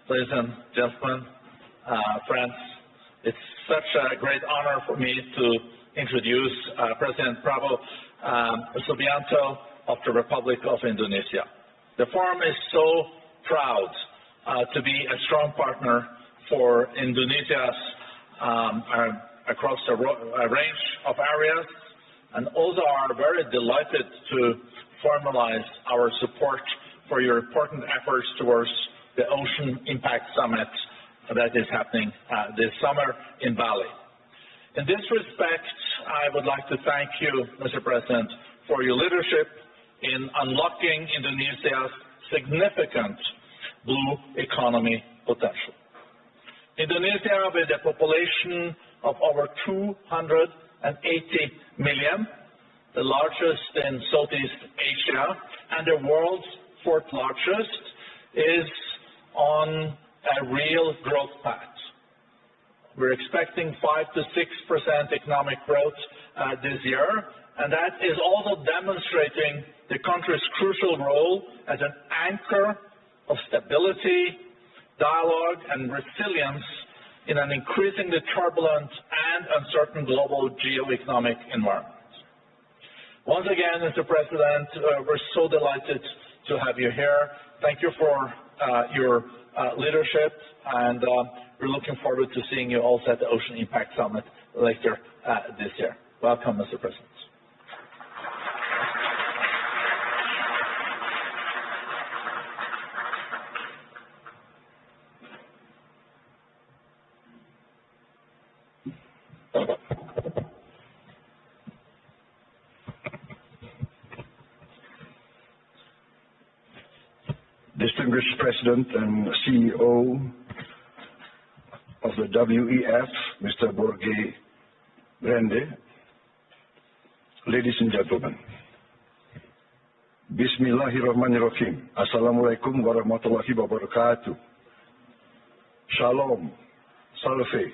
ladies and gentlemen, friends, it's such a great honor for me to introduce President Prabowo Subianto of the Republic of Indonesia. The Forum is so proud to be a strong partner for Indonesia's across a range of areas, and also are very delighted to formalize our support for your important efforts towards the Ocean Impact Summit that is happening this summer in Bali. In this respect, I would like to thank you, Mr. President, for your leadership in unlocking Indonesia's significant blue economy potential. Indonesia, with a population of over 280 million, the largest in Southeast Asia and the world's fourth largest, is on a real growth path. We're expecting 5 to 6% economic growth this year, and that is also demonstrating the country's crucial role as an anchor of stability, dialogue, and resilience in an increasingly turbulent and uncertain global geoeconomic environment. Once again, Mr. President, we're so delighted to have you here. Thank you for your leadership, and we're looking forward to seeing you also at the Ocean Impact Summit later this year. Welcome, Mr. President. Distinguished President and CEO of the WEF, Mr. Borge Brande, ladies and gentlemen, Bismillahirrahmanirrahim. Assalamualaikum warahmatullahi wabarakatuh. Shalom, Salve,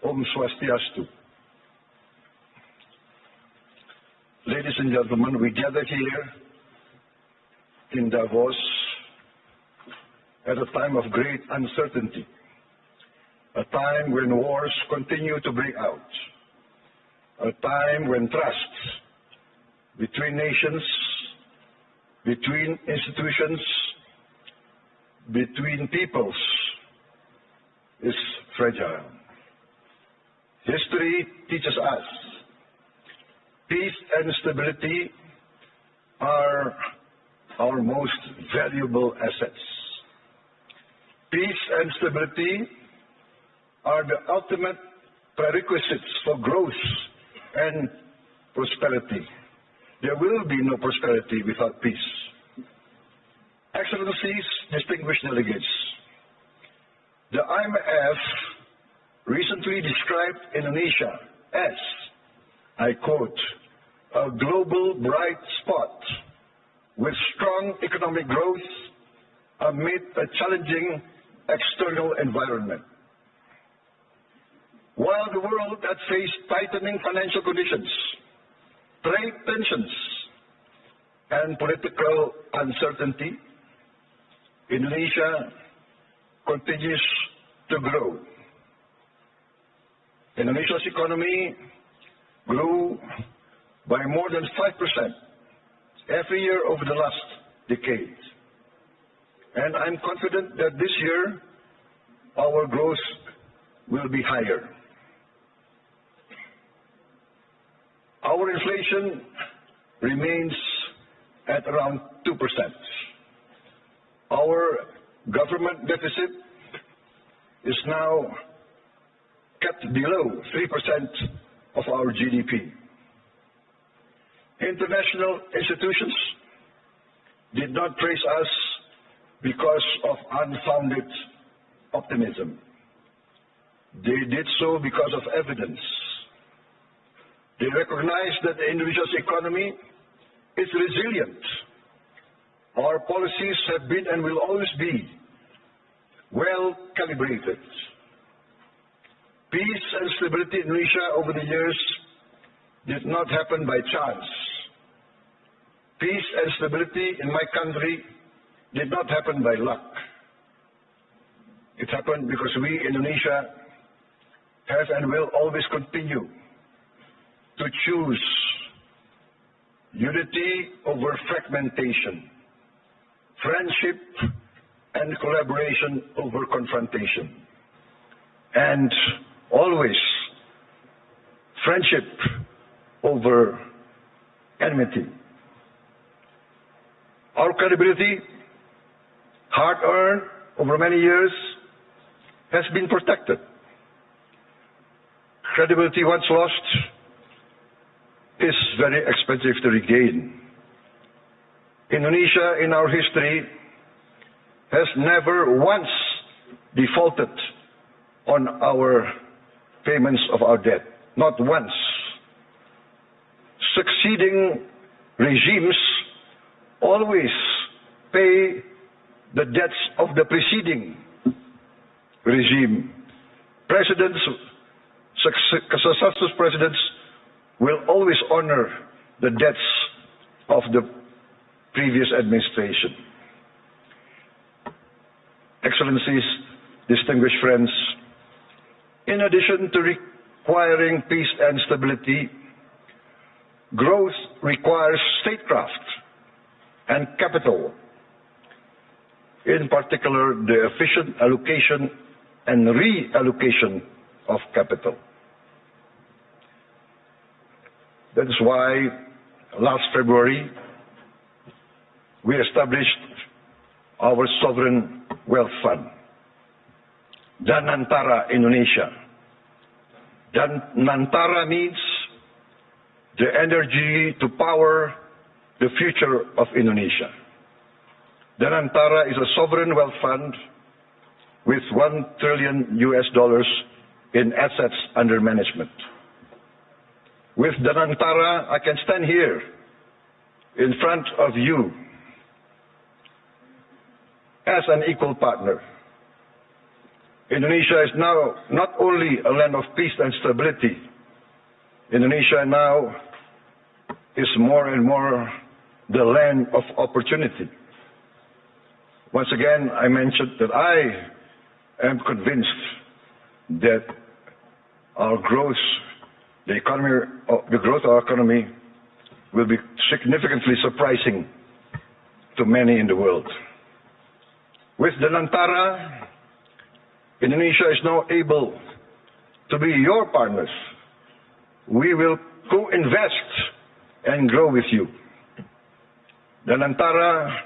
Om Swastiastu. Ladies and gentlemen, we gather here in Davos at a time of great uncertainty, a time when wars continue to break out, a time when trust between nations, between institutions, between peoples is fragile. History teaches us peace and stability are our most valuable assets. Peace and stability are the ultimate prerequisites for growth and prosperity. There will be no prosperity without peace. Excellencies, distinguished delegates, the IMF recently described Indonesia as, I quote, a global bright spot with strong economic growth amid a challenging external environment. While the world had faced tightening financial conditions, trade tensions, and political uncertainty, Indonesia continues to grow. Indonesia's economy grew by more than 5% every year over the last decade. And I'm confident that this year our growth will be higher. Our inflation remains at around 2%. Our government deficit is now kept below 3% of our GDP. International institutions did not praise us because of unfounded optimism. They did so because of evidence. They recognize that Indonesia's economy is resilient. Our policies have been and will always be well calibrated. Peace and stability in Indonesia over the years did not happen by chance. Peace and stability in my country did not happen by luck. It happened because we, Indonesia, have and will always continue to choose unity over fragmentation, friendship and collaboration over confrontation, and always friendship over enmity. Our credibility, hard-earned over many years, has been protected. Credibility once lost is very expensive to regain. Indonesia, in our history, has never once defaulted on our payments of our debt. Not once. Succeeding regimes always pay the debts of the preceding regime. Presidents, successive presidents will always honor the debts of the previous administration. Excellencies, distinguished friends, in addition to requiring peace and stability, growth requires statecraft and capital, in particular the efficient allocation and reallocation of capital. That is why last February we established our Sovereign Wealth Fund, Danantara Indonesia. Danantara means the energy to power the future of Indonesia. Danantara is a sovereign wealth fund with $1 trillion in assets under management. With Danantara, I can stand here in front of you as an equal partner. Indonesia is now not only a land of peace and stability. Indonesia now is more and more the land of opportunity. Once again, I mentioned that I am convinced that our growth, the growth of our economy will be significantly surprising to many in the world. With Danantara, Indonesia is now able to be your partners. We will co-invest and grow with you. Danantara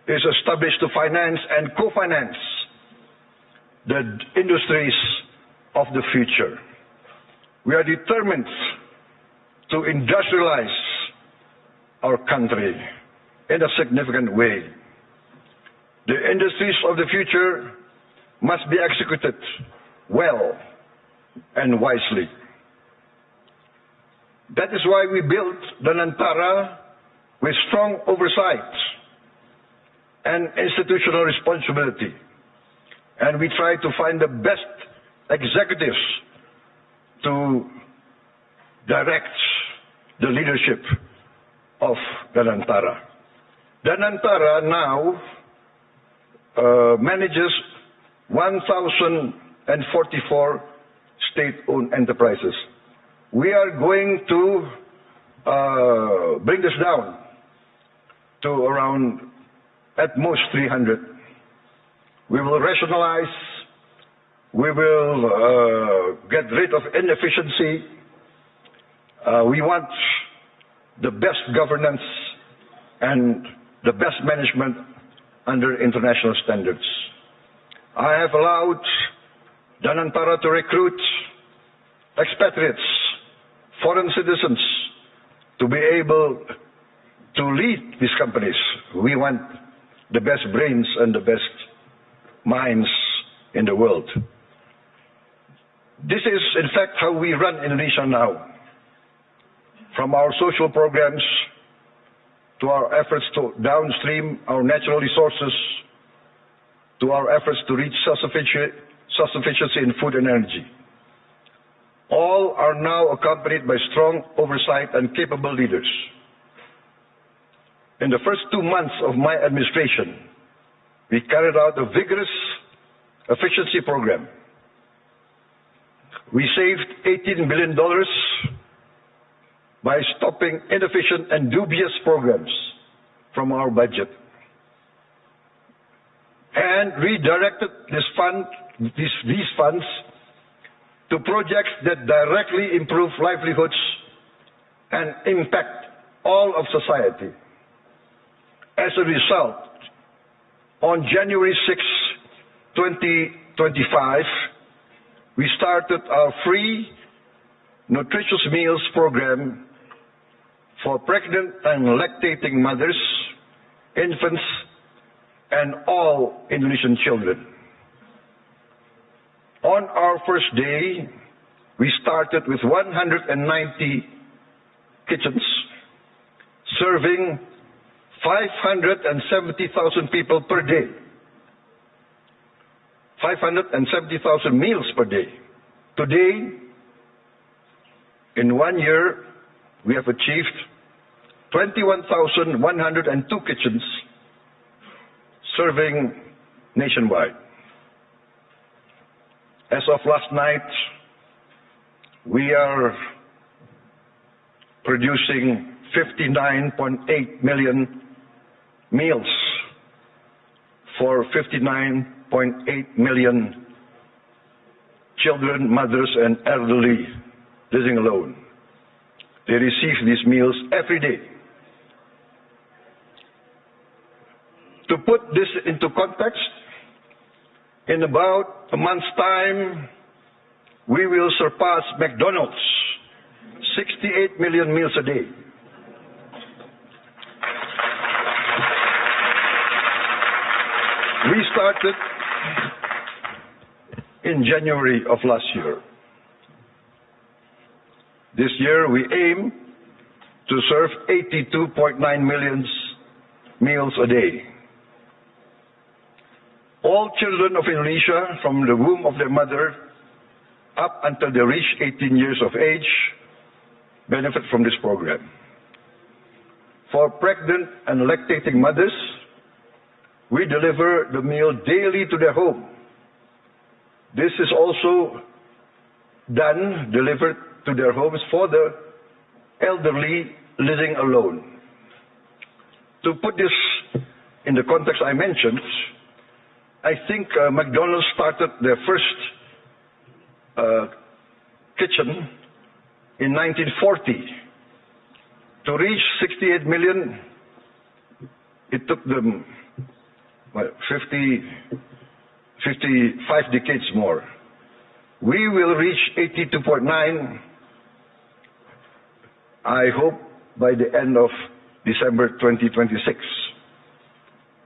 is established to finance and co-finance the industries of the future. We are determined to industrialize our country in a significant way. The industries of the future must be executed well and wisely. That is why we built Danantara with strong oversight and institutional responsibility. And we try to find the best executives to direct the leadership of Danantara. Danantara now manages 1,044 state-owned enterprises. We are going to bring this down to around at most 300. We will rationalize, we will get rid of inefficiency. We want the best governance and the best management under international standards. I have allowed Danantara to recruit expatriates, foreign citizens, to be able to lead these companies. We want the best brains and the best minds in the world. This is, in fact, how we run Indonesia now. From our social programs to our efforts to downstream our natural resources, to our efforts to reach self-sufficiency in food and energy. All are now accompanied by strong oversight and capable leaders. In the first 2 months of my administration, we carried out a vigorous efficiency program. We saved $18 billion by stopping inefficient and dubious programs from our budget and redirected these funds to projects that directly improve livelihoods and impact all of society. As a result, on January 6, 2025, we started our free nutritious meals program for pregnant and lactating mothers, infants, and all Indonesian children. On our first day, we started with 190 kitchens, serving 570,000 people per day. 570,000 meals per day. Today, in 1 year, we have achieved 21,102 kitchens serving nationwide. As of last night, we are producing 59.8 million meals for 59.8 million children, mothers, and elderly living alone. They receive these meals every day. To put this into context, in about a month's time, we will surpass McDonald's, 68 million meals a day. We started in January of last year. This year, we aim to serve 82.9 million meals a day. All children of Indonesia, from the womb of their mother up until they reach 18 years of age, benefit from this program. For pregnant and lactating mothers, we deliver the meal daily to their home. This is also delivered to their homes for the elderly living alone. To put this in the context I mentioned, I think McDonald's started their first kitchen in 1940. To reach 68 million, it took them 55 decades more. We will reach 82.9, I hope, by the end of December 2026.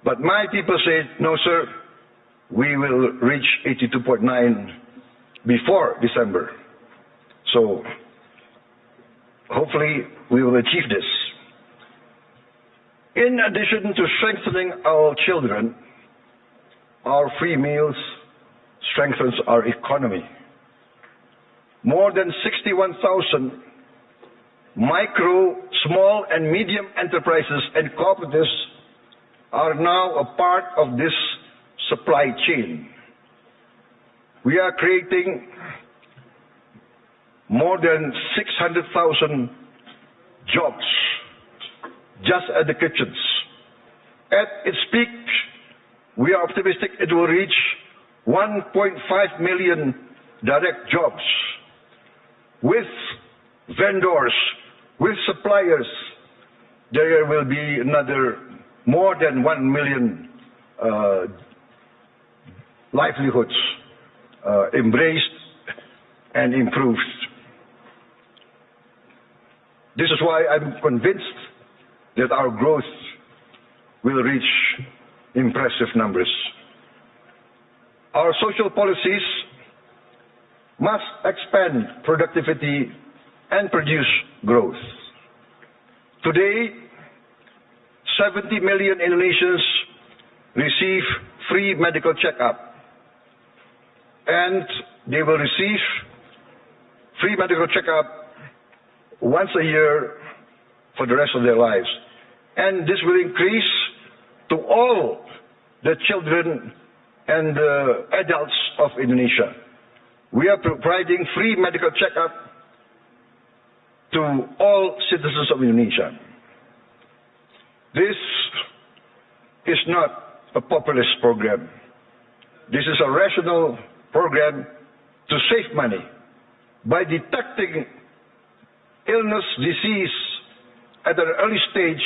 But my people say, no sir, we will reach 82.9 before December. So hopefully we will achieve this. In addition to strengthening our children, our free meals strengthens our economy. More than 61,000 micro, small, and medium enterprises and cooperatives are now a part of this supply chain. We are creating more than 600,000 jobs just at the kitchens. At its peak, we are optimistic it will reach 1.5 million direct jobs. With vendors, with suppliers, there will be another more than 1 million livelihoods embraced and improved. This is why I'm convinced that our growth will reach impressive numbers. Our social policies must expand productivity and produce growth. Today, 70 million Indonesians receive free medical checkup, and they will receive free medical checkup once a year for the rest of their lives. And this will increase to all the children and adults of Indonesia. We are providing free medical checkup to all citizens of Indonesia. This is not a populist program. This is a rational program to save money. By detecting illness, disease at an early stage,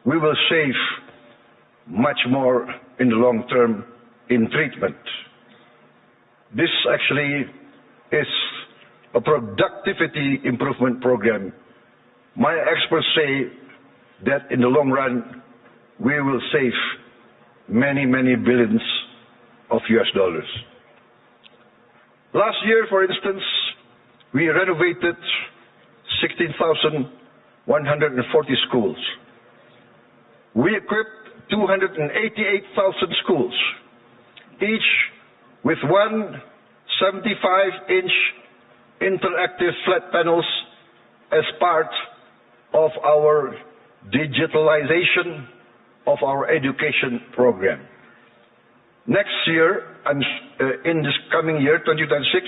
we will save much more in the long term in treatment. This actually is a productivity improvement program. My experts say that in the long run, we will save many, many billions of US dollars. Last year, for instance, we renovated 16,140 schools. We equipped 288,000 schools, each with one 75-inch interactive flat panels as part of our digitalization of our education program. Next year, in this coming year, 2026,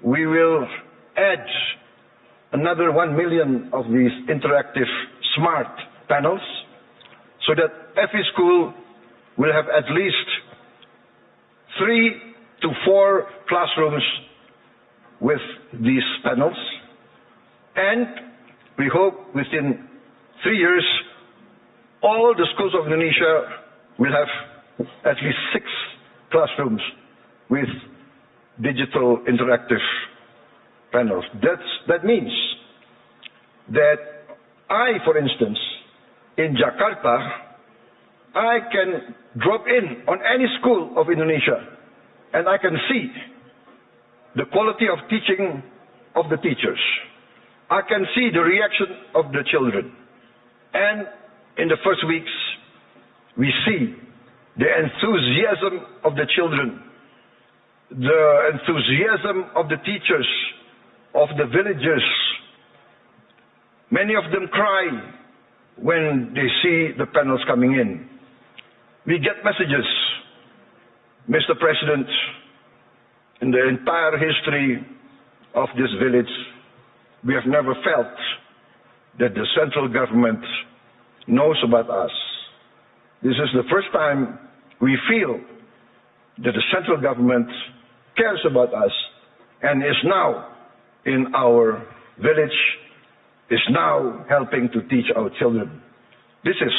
we will add another 1 million of these interactive smart panels so that every school will have at least 3 to 4 classrooms with these panels. And we hope within 3 years, all the schools of Indonesia will have at least 6 classrooms with digital interactive panels. That means that I, for instance, in Jakarta, I can drop in on any school of Indonesia and I can see the quality of teaching of the teachers. I can see the reaction of the children. And in the first weeks, we see the enthusiasm of the children, the enthusiasm of the teachers, of the villagers. Many of them cry when they see the panels coming in. We get messages, Mr. President, in the entire history of this village, we have never felt that the central government knows about us. This is the first time we feel that the central government cares about us and is now in our village, is now helping to teach our children. This is,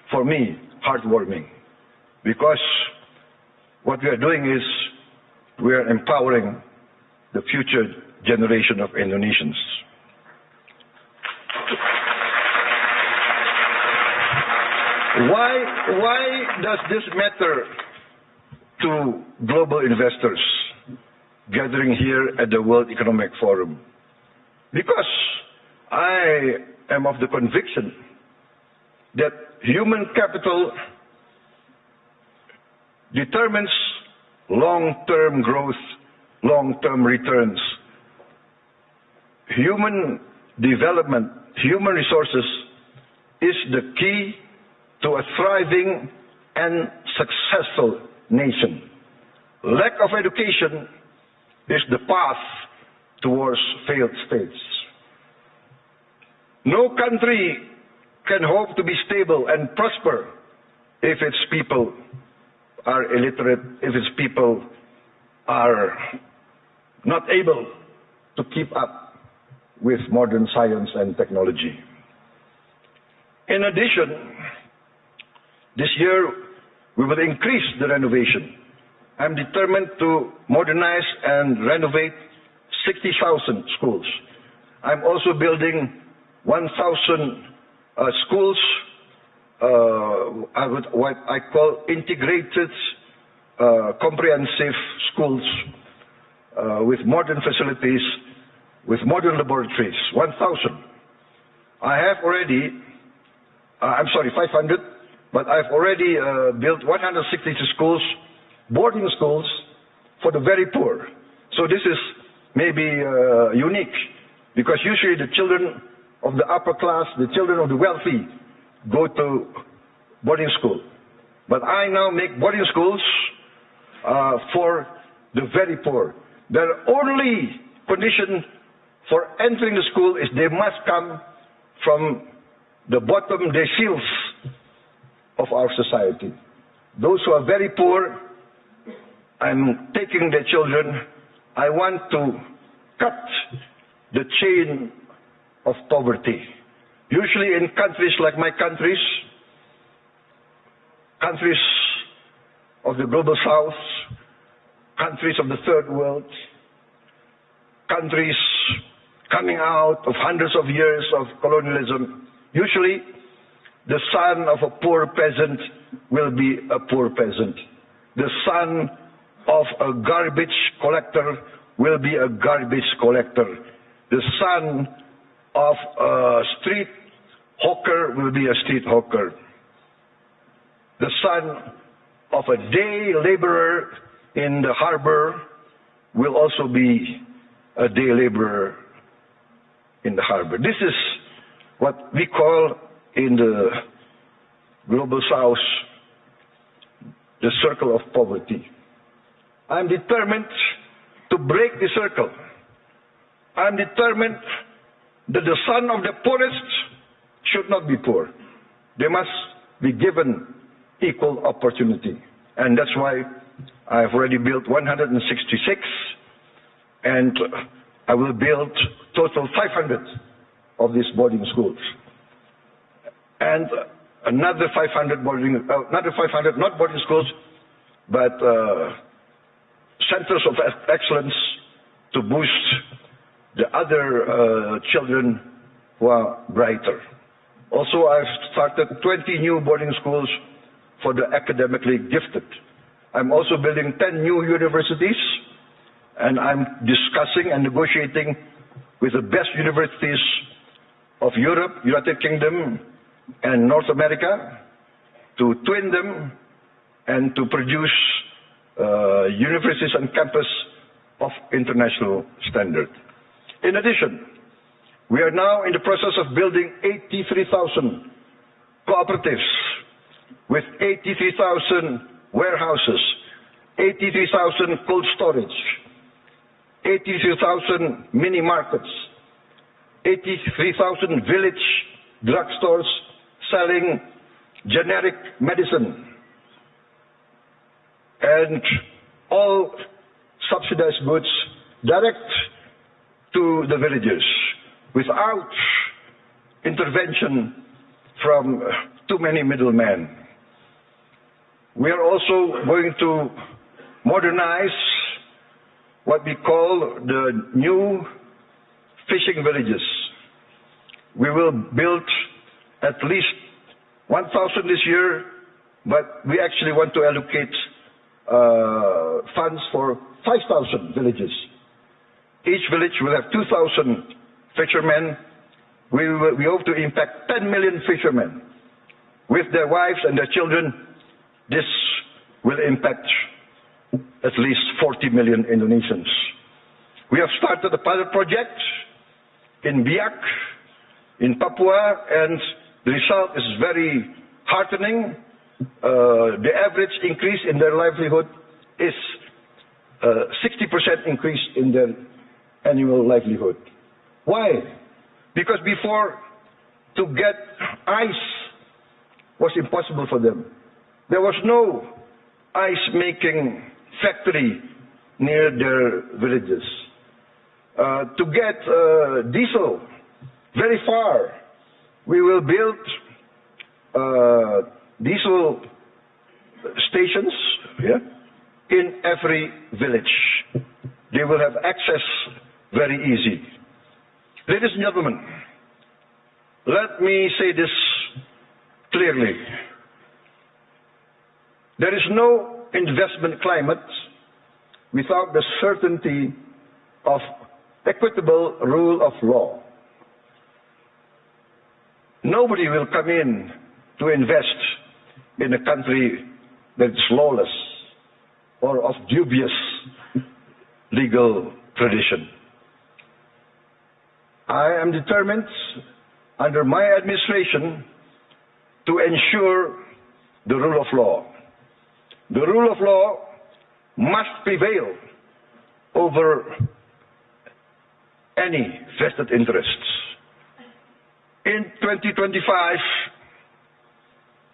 for me, heartwarming, because what we are doing is we are empowering the future generation of Indonesians. Why does this matter to global investors gathering here at the World Economic Forum? Because I am of the conviction that human capital determines long-term growth, long-term returns. Human development, human resources is the key to a thriving and successful nation. Lack of education is the path towards failed states. No country can hope to be stable and prosper if its people are illiterate, if its people are not able to keep up with modern science and technology. In addition, this year we will increase the renovation. I'm determined to modernize and renovate 60,000 schools. I'm also building 1,000 schools, what I call integrated comprehensive schools with modern facilities, with modern laboratories, 1,000. I have already, 500, but I've already built 160 schools, boarding schools for the very poor. So this is maybe unique, because usually the children of the upper class, the children of the wealthy, go to boarding school. But I now make boarding schools for the very poor. Their only condition for entering the school is they must come from the bottom deciles of our society. Those who are very poor, I'm taking their children. I want to cut the chain of poverty. Usually in countries like my countries of the global south, countries of the third world, countries coming out of hundreds of years of colonialism, usually the son of a poor peasant will be a poor peasant. The son of a garbage collector will be a garbage collector. The son of a street hawker will be a street hawker. The son of a day laborer in the harbor will also be a day laborer in the harbor. This is what we call in the global south the circle of poverty. I'm determined to break the circle. I'm determined that the son of the poorest should not be poor. They must be given equal opportunity. And that's why I've already built 166, and I will build total 500 of these boarding schools. And another 500 not boarding schools, but centers of excellence to boost the other children who are brighter. Also, I've started 20 new boarding schools for the academically gifted. I'm also building 10 new universities, and I'm discussing and negotiating with the best universities of Europe, United Kingdom, and North America to twin them and to produce universities and campus of international standard. In addition, we are now in the process of building 83,000 cooperatives with 83,000 warehouses, 83,000 cold storage, 83,000 mini markets, 83,000 village drugstores selling generic medicine, and all subsidized goods direct to the villagers without intervention from too many middlemen. We are also going to modernize what we call the new fishing villages. We will build at least 1,000 this year, but we actually want to allocate funds for 5,000 villages. Each village will have 2,000 fishermen. We hope to impact 10 million fishermen. With their wives and their children, this will impact at least 40 million Indonesians. We have started a pilot project in Biak, in Papua, and the result is very heartening. The average increase in their livelihood is 60% increase in their annual livelihood. Why? Because before, to get ice was impossible for them. There was no ice-making factory near their villages. To get diesel very far, we will build diesel stations in every village. They will have access very easy. Ladies and gentlemen, let me say this clearly. There is no investment climate without the certainty of equitable rule of law. Nobody will come in to invest in a country that's lawless or of dubious legal tradition. I am determined under my administration to ensure the rule of law. The rule of law must prevail over any vested interests. In 2025,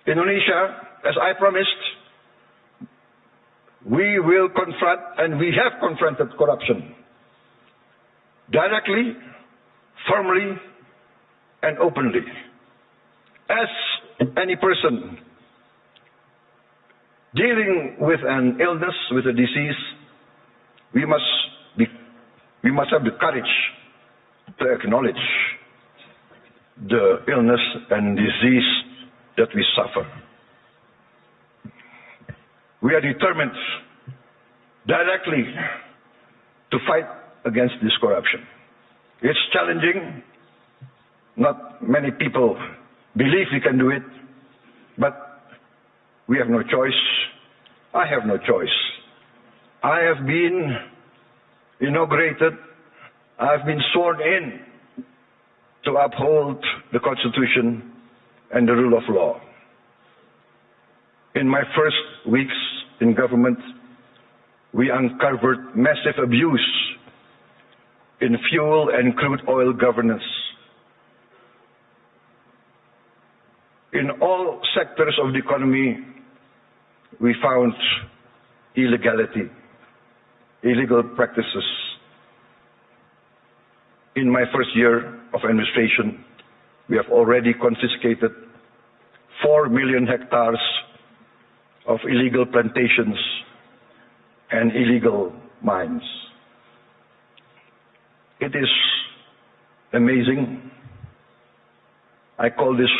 Indonesia, as I promised, we will confront, and we have confronted corruption directly, firmly, and openly. As any person dealing with an illness, with a disease, we must have the courage to acknowledge the illness and disease that we suffer. We are determined directly to fight against this corruption. It's challenging. Not many people believe we can do it, but we have no choice. I have no choice. I have been inaugurated, I have been sworn in to uphold the Constitution and the rule of law. In my first weeks in government, we uncovered massive abuse in fuel and crude oil governance. In all sectors of the economy, we found illegality, illegal practices. In my first year of administration, we have already confiscated 4 million hectares of illegal plantations and illegal mines. It is amazing. I call this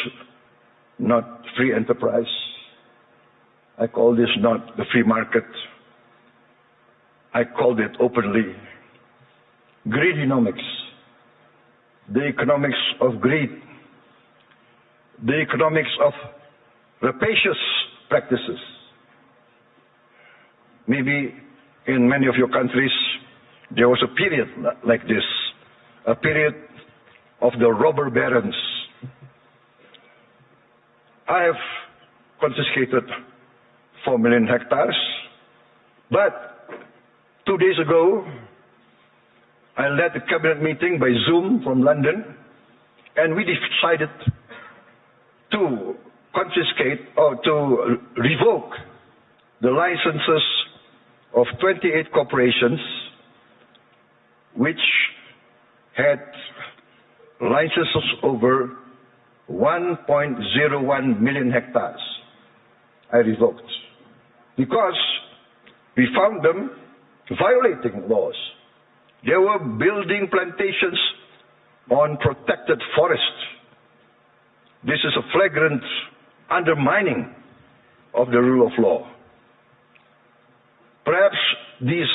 not free enterprise. I call this not the free market. I called it openly greedonomics, the economics of greed, the economics of rapacious practices. Maybe in many of your countries, there was a period like this, a period of the robber barons. I have confiscated 4 million hectares, but 2 days ago, I led a cabinet meeting by Zoom from London, and we decided to confiscate or to revoke the licenses of 28 corporations which had licenses over 1.01 million hectares. I revoked because we found them violating laws. They were building plantations on protected forest. This is a flagrant undermining of the rule of law. Perhaps these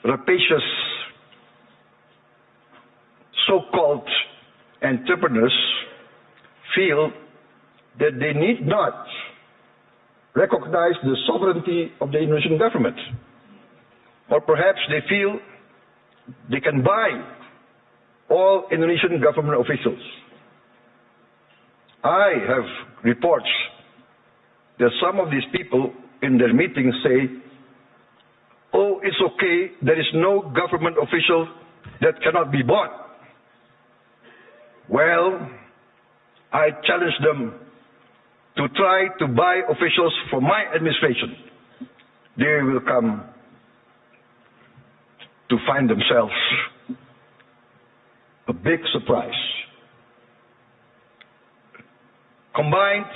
rapacious so-called entrepreneurs feel that they need not recognize the sovereignty of the Indonesian government. Or perhaps they feel they can buy all Indonesian government officials. I have reports that some of these people in their meetings say, oh, it's okay, there is no government official that cannot be bought. Well, I challenge them to try to buy officials for my administration. They will come to find themselves a big surprise. Combined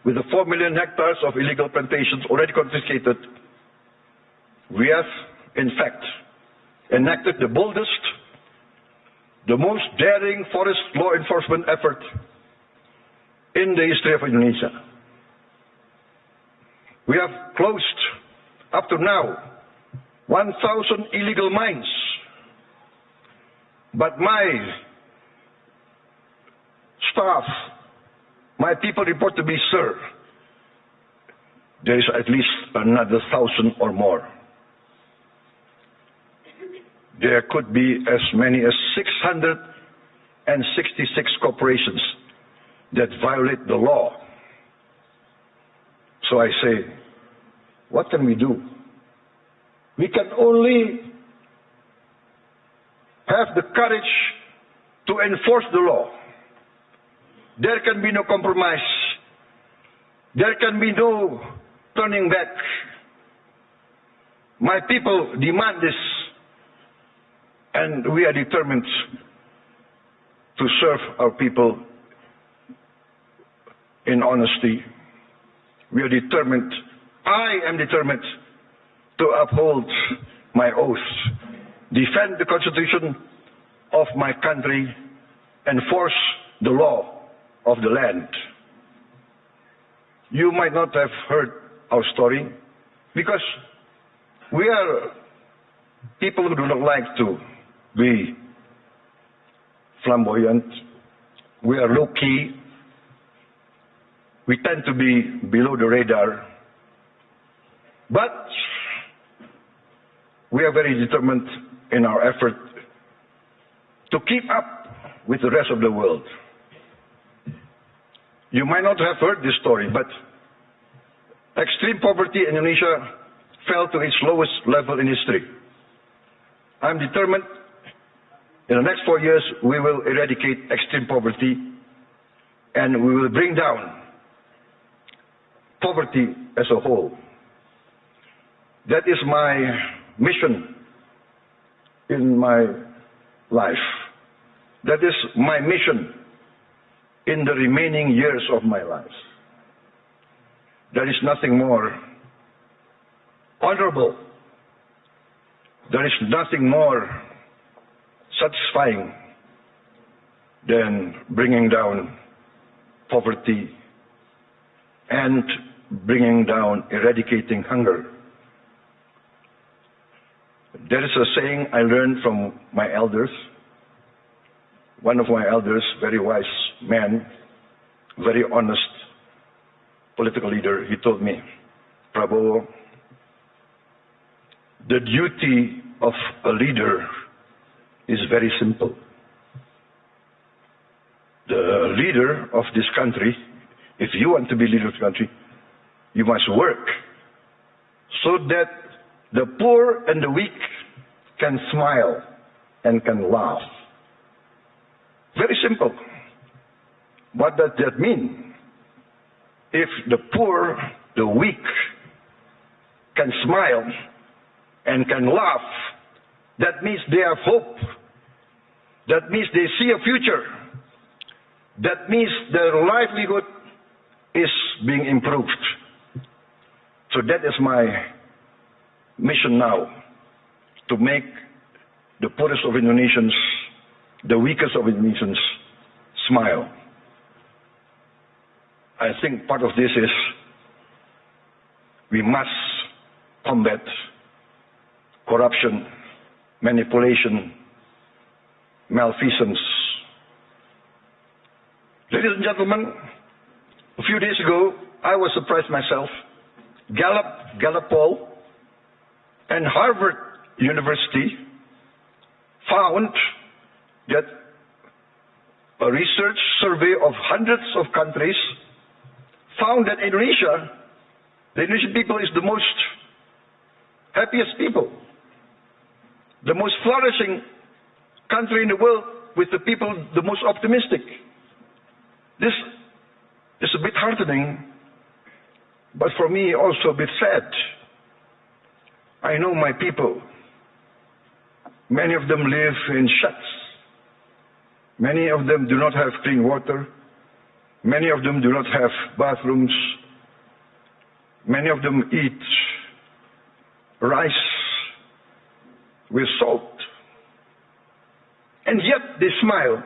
with the 4 million hectares of illegal plantations already confiscated, we have, in fact, enacted the boldest, the most daring forest law enforcement effort in the history of Indonesia. We have closed, up to now, 1,000 illegal mines. But my staff, my people report to me, sir, there is at least another 1,000 or more. There could be as many as 666 corporations that violate the law. So I say, what can we do? We can only have the courage to enforce the law. There can be no compromise. There can be no turning back. My people demand this, and we are determined to serve our people in honesty. We are determined, I am determined to uphold my oath, defend the Constitution of my country, enforce the law of the land. You might not have heard our story because we are people who do not like to be flamboyant. We are low-key. We tend to be below the radar. But we are very determined in our effort to keep up with the rest of the world. You might not have heard this story, but extreme poverty in Indonesia fell to its lowest level in history. I'm determined in the next 4 years we will eradicate extreme poverty and we will bring down poverty as a whole. That is my mission in my life. That is my mission in the remaining years of my life. There is nothing more honorable. There is nothing more satisfying than bringing down poverty and bringing down, eradicating hunger. There is a saying I learned from my elders. One of my elders, very wise man, very honest political leader, he told me, Prabowo, the duty of a leader is very simple. The leader of this country, if you want to be leader of the country, you must work so that the poor and the weak can smile and can laugh. Very simple. What does that mean? If the poor, the weak can smile and can laugh, that means they have hope. That means they see a future. That means their livelihood is being improved. So that is my mission now, to make the poorest of Indonesians, the weakest of Indonesians, smile. I think part of this is we must combat corruption, manipulation, malfeasance. Ladies and gentlemen, a few days ago, I was surprised myself. Gallup poll and Harvard University found that a research survey of hundreds of countries found that Indonesia, the Indonesian people, is the most happiest people, the most flourishing country in the world, with the people the most optimistic. This is a bit heartening, but for me also a bit sad. I know my people. Many of them live in shacks. Many of them do not have clean water. Many of them do not have bathrooms. Many of them eat rice with salt. And yet they smile.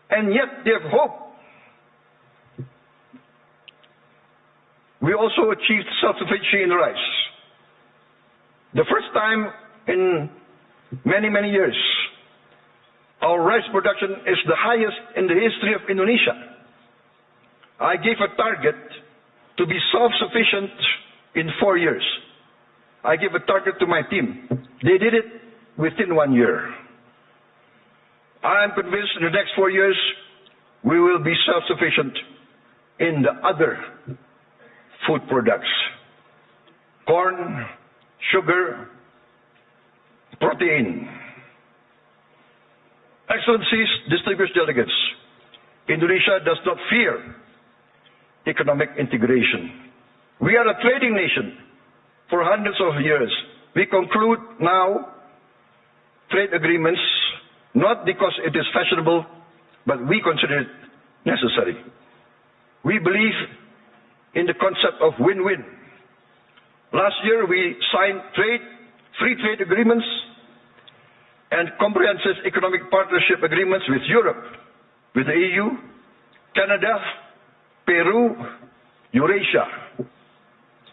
And yet they have hope. We also achieved self-sufficiency in rice. The first time in many, many years, our rice production is the highest in the history of Indonesia. I gave a target to be self-sufficient in 4 years. I gave a target to my team. They did it within 1 year. I am convinced in the next 4 years, we will be self-sufficient in the other food products. corn, sugar, protein. Excellencies, distinguished delegates, Indonesia does not fear economic integration. We are a trading nation for hundreds of years. We conclude now trade agreements not because it is fashionable, but we consider it necessary. We believe in the concept of win-win. Last year we signed free trade agreements and comprehensive economic partnership agreements with Europe, with the EU, Canada, Peru, Eurasia.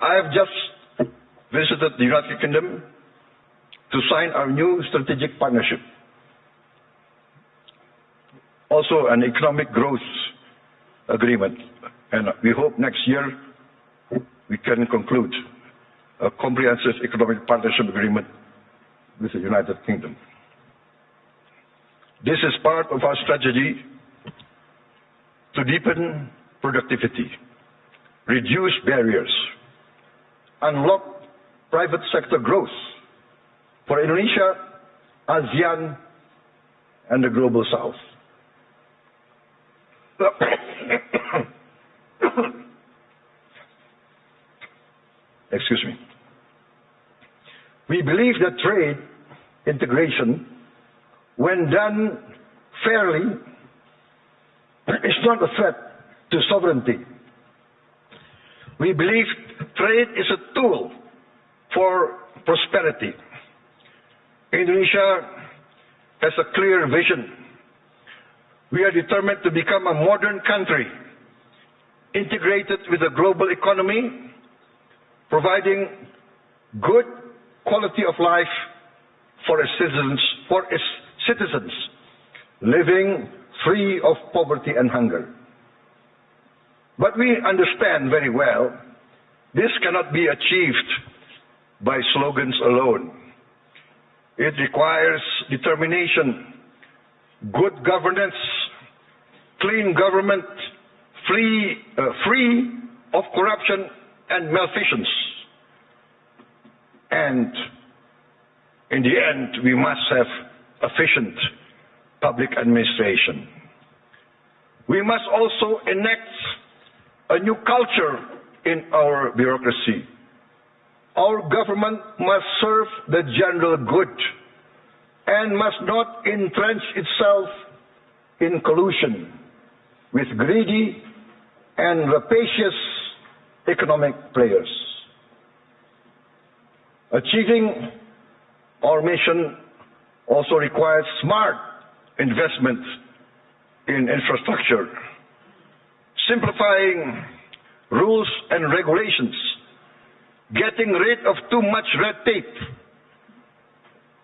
I have just visited the United Kingdom to sign our new strategic partnership. Also an economic growth agreement, and we hope next year we can conclude a comprehensive economic partnership agreement with the United Kingdom. This is part of our strategy to deepen productivity, reduce barriers, unlock private sector growth for Indonesia, ASEAN, and the Global South. Excuse me. We believe that trade integration, when done fairly, is not a threat to sovereignty. We believe trade is a tool for prosperity. Indonesia has a clear vision. We are determined to become a modern country, integrated with the global economy, providing good quality of life for its citizens, living free of poverty and hunger. But we understand very well this cannot be achieved by slogans alone. It requires determination, good governance, clean government, free of corruption and malfeasance. And in the end, we must have efficient public administration. We must also enact a new culture in our bureaucracy. Our government must serve the general good and must not entrench itself in collusion with greedy and rapacious economic players. Achieving our mission also requires smart investment in infrastructure, simplifying rules and regulations, getting rid of too much red tape,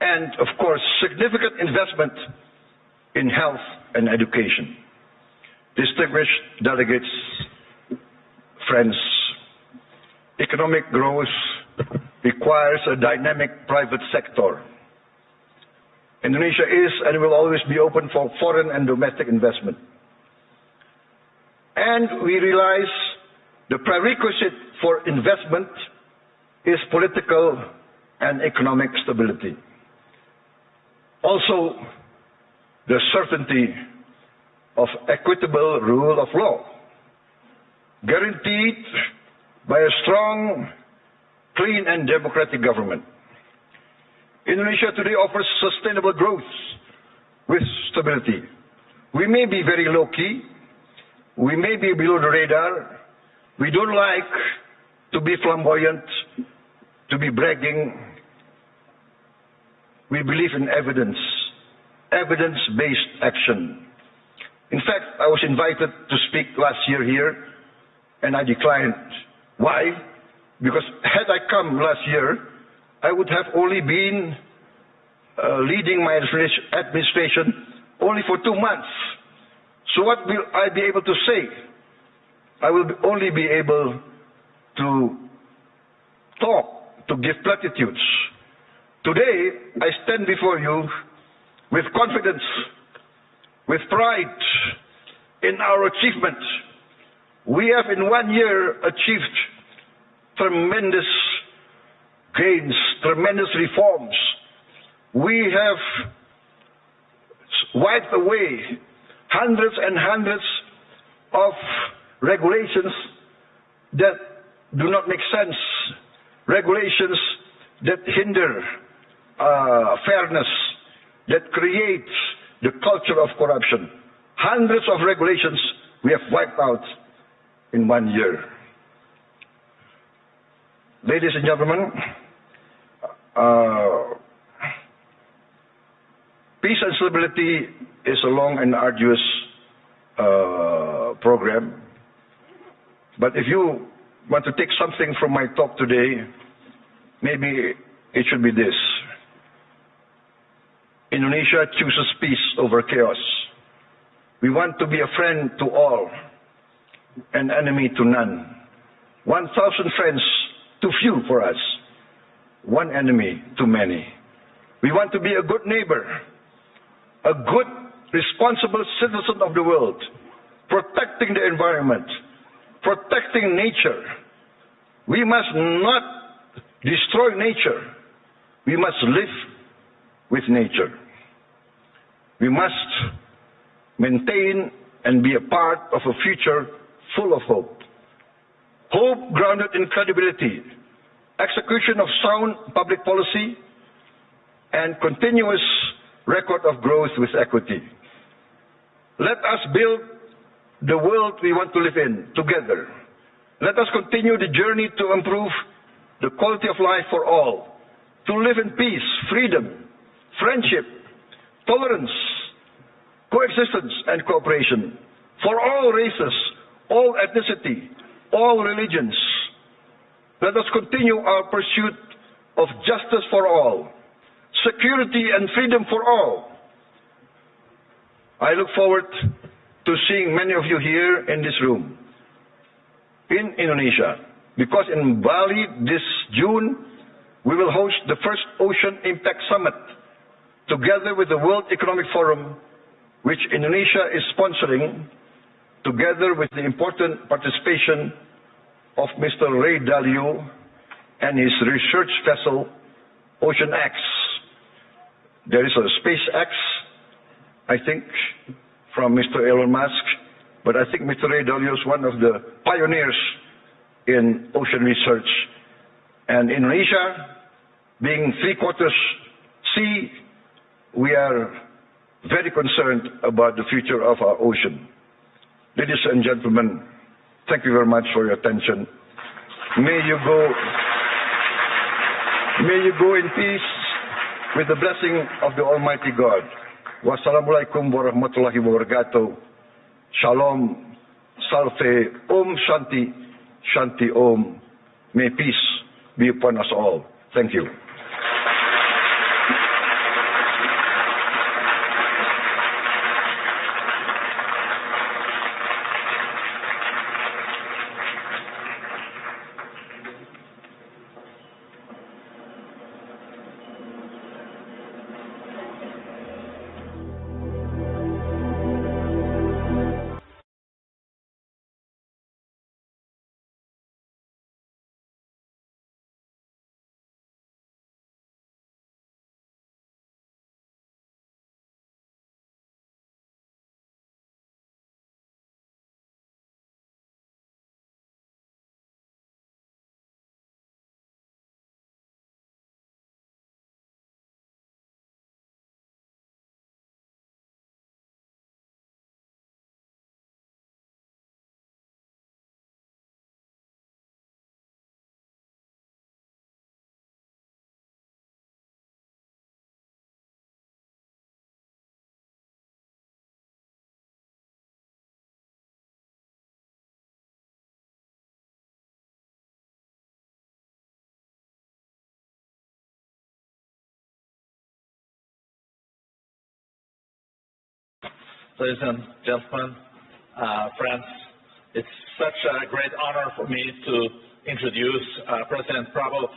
and of course, significant investment in health and education. Distinguished delegates, friends, economic growth requires a dynamic private sector. Indonesia is and will always be open for foreign and domestic investment. And we realize the prerequisite for investment is political and economic stability. Also, the certainty of equitable rule of law, guaranteed by a strong, clean and democratic government. Indonesia today offers sustainable growth with stability. We may be very low-key, we may be below the radar, we don't like to be flamboyant, to be bragging. We believe in evidence, evidence-based action. In fact, I was invited to speak last year here, and I declined. Why? Because had I come last year, I would have only been leading my administration only for 2 months. So what will I be able to say? I will only be able to talk, to give platitudes. Today, I stand before you with confidence, with pride in our achievement. We have in 1 year achieved tremendous gains, tremendous reforms. We have wiped away hundreds and hundreds of regulations that do not make sense, regulations that hinder fairness, that create the culture of corruption. Hundreds of regulations we have wiped out in 1 year. Ladies and gentlemen, peace and stability is a long and arduous program. But if you want to take something from my talk today, maybe it should be this. Indonesia chooses peace over chaos. We want to be a friend to all, an enemy to none. 1,000 friends too few for us, one enemy too many. We want to be a good neighbor, a good, responsible citizen of the world, protecting the environment, protecting nature. We must not destroy nature. We must live with nature. We must maintain and be a part of a future full of hope. Hope grounded in credibility, execution of sound public policy, and continuous record of growth with equity. Let us build the world we want to live in together. Let us continue the journey to improve the quality of life for all, to live in peace, freedom, friendship, tolerance, coexistence, and cooperation for all races, all ethnicity, all religions. Let us continue our pursuit of justice for all, security and freedom for all. I look forward to seeing many of you here in this room, in Indonesia, because in Bali this June, we will host the first Ocean Impact Summit, together with the World Economic Forum, which Indonesia is sponsoring, together with the important participation of Mr. Ray Dalio and his research vessel, Ocean X. There is a SpaceX, I think, from Mr. Elon Musk, but I think Mr. Ray Dalio is one of the pioneers in ocean research. And Indonesia, being 3/4 sea, we are very concerned about the future of our ocean. Ladies and gentlemen, thank you very much for your attention. May you go in peace with the blessing of the Almighty God. Wassalamualaikum warahmatullahi wabarakatuh. Shalom, Salve, Om Shanti, Shanti Om. May peace be upon us all. Thank you. Ladies and gentlemen, friends, it's such a great honor for me to introduce President Prabowo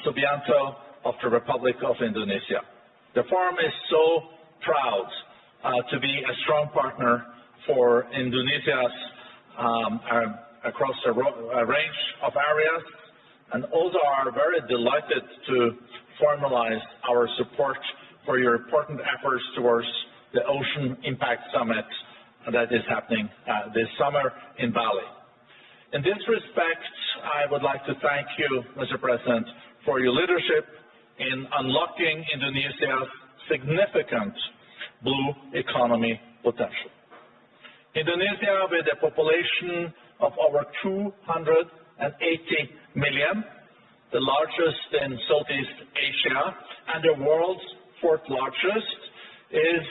Subianto of the Republic of Indonesia. The Forum is so proud to be a strong partner for Indonesia's across a range of areas, and also are very delighted to formalize our support for your important efforts towards the Ocean Impact Summit that is happening this summer in Bali. In this respect, I would like to thank you, Mr. President, for your leadership in unlocking Indonesia's significant blue economy potential. Indonesia, with a population of over 280 million, the largest in Southeast Asia and the world's fourth largest, is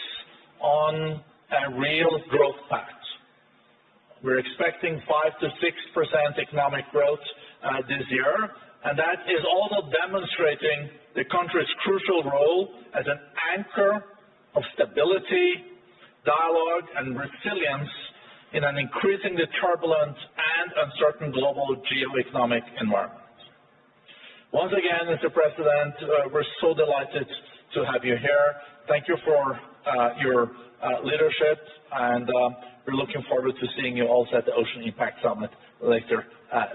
on a real growth path. We're expecting 5 to 6% economic growth this year, and that is also demonstrating the country's crucial role as an anchor of stability, dialogue, and resilience in an increasingly turbulent and uncertain global geo-economic environment. Once again, Mr. President, we're so delighted to have you here. Thank you for your leadership, and we're looking forward to seeing you also at the Ocean Impact Summit later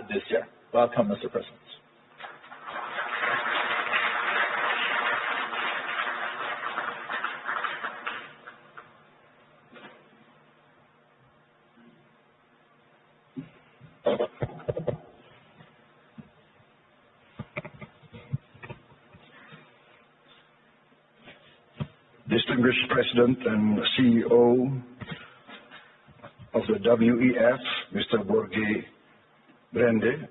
this year. Welcome, Mr. President. Distinguished President and CEO of the WEF, Mr. Borge Brande,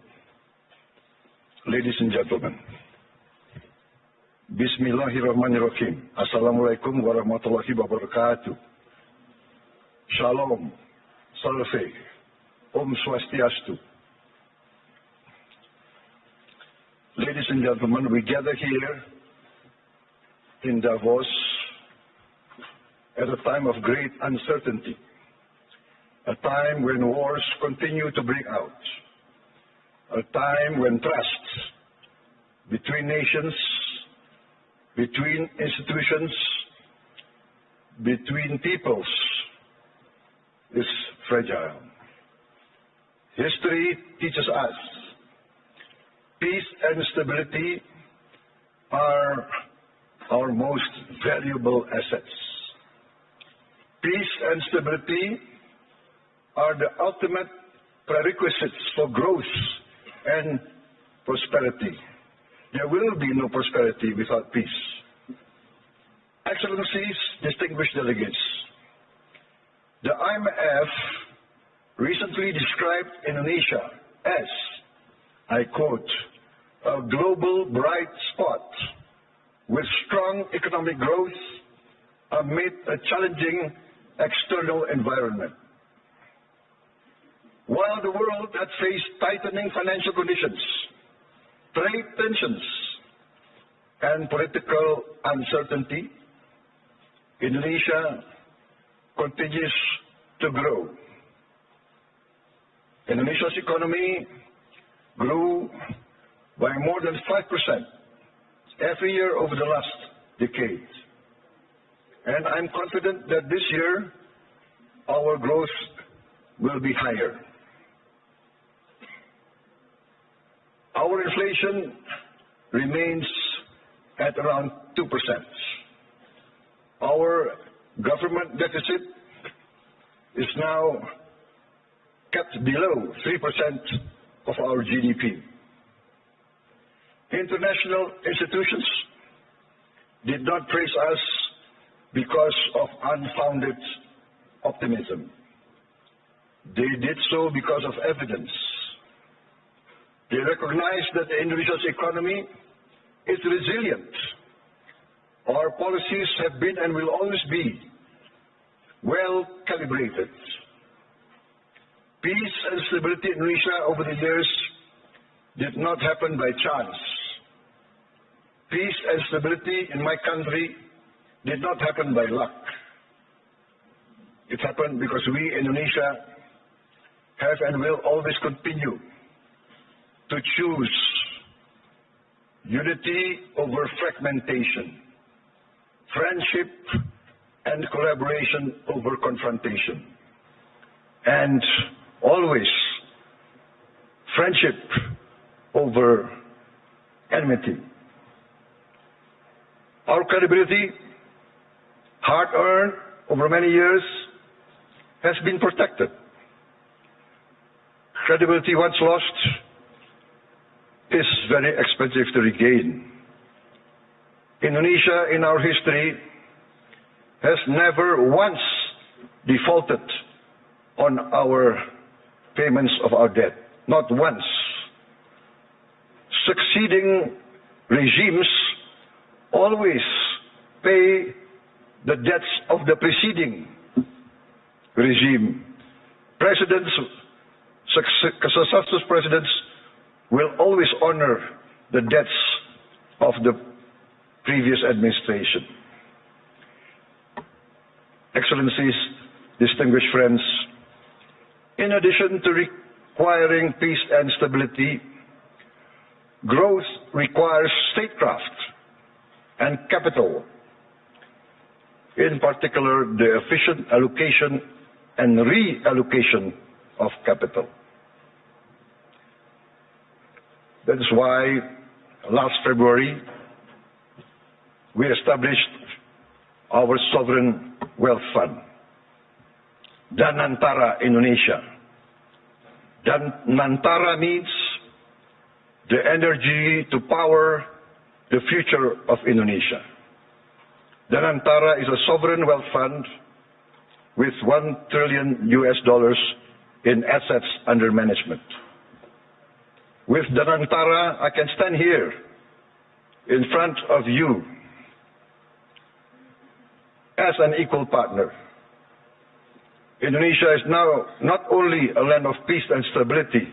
ladies and gentlemen, Bismillahirrahmanirrahim. Assalamualaikum warahmatullahi wabarakatuh. Shalom, Salve, Om Swastiastu. Ladies and gentlemen, we gather here in Davos at a time of great uncertainty, a time when wars continue to break out, a time when trust between nations, between institutions, between peoples is fragile. History teaches us peace and stability are our most valuable assets. Peace and stability are the ultimate prerequisites for growth and prosperity. There will be no prosperity without peace. Excellencies, distinguished delegates, the IMF recently described Indonesia as, I quote, a global bright spot with strong economic growth amid a challenging external environment. While the world had faced tightening financial conditions, trade tensions, and political uncertainty, Indonesia continues to grow. Indonesia's economy grew by more than 5% every year over the last decade. And I'm confident that this year our growth will be higher. Our inflation remains at around 2%. Our government deficit is now kept below 3% of our GDP. International institutions did not praise us because of unfounded optimism. They did so because of evidence. They recognize that Indonesia's economy is resilient. Our policies have been and will always be well calibrated. Peace and stability in Indonesia over the years did not happen by chance. Peace and stability in my country did not happen by luck. It happened because we, Indonesia, have and will always continue to choose unity over fragmentation, friendship and collaboration over confrontation, and always friendship over enmity. Our credibility, hard-earned over many years, has been protected. Credibility once lost is very expensive to regain. Indonesia, in our history, has never once defaulted on our payments of our debt. Not once. Succeeding regimes always pay the debts of the preceding regime. Presidents, successive presidents will always honor the debts of the previous administration. Excellencies, distinguished friends, in addition to requiring peace and stability, growth requires statecraft and capital, in particular the efficient allocation and reallocation of capital. That is why last February we established our Sovereign Wealth Fund, Danantara Indonesia. Danantara means the energy to power the future of Indonesia. Danantara is a sovereign wealth fund with $1 trillion in assets under management. With Danantara, I can stand here in front of you as an equal partner. Indonesia is now not only a land of peace and stability.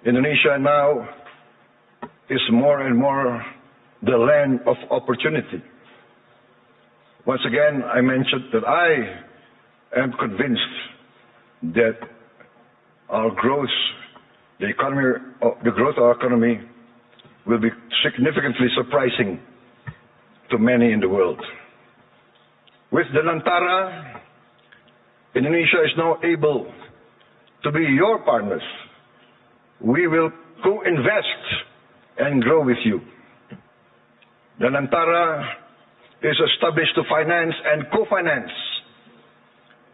Indonesia now is more and more the land of opportunity. Once again, I mentioned that I am convinced that our growth, the growth of our economy will be significantly surprising to many in the world. With Danantara, Indonesia is now able to be your partners. We will co-invest and grow with you. Danantara is established to finance and co-finance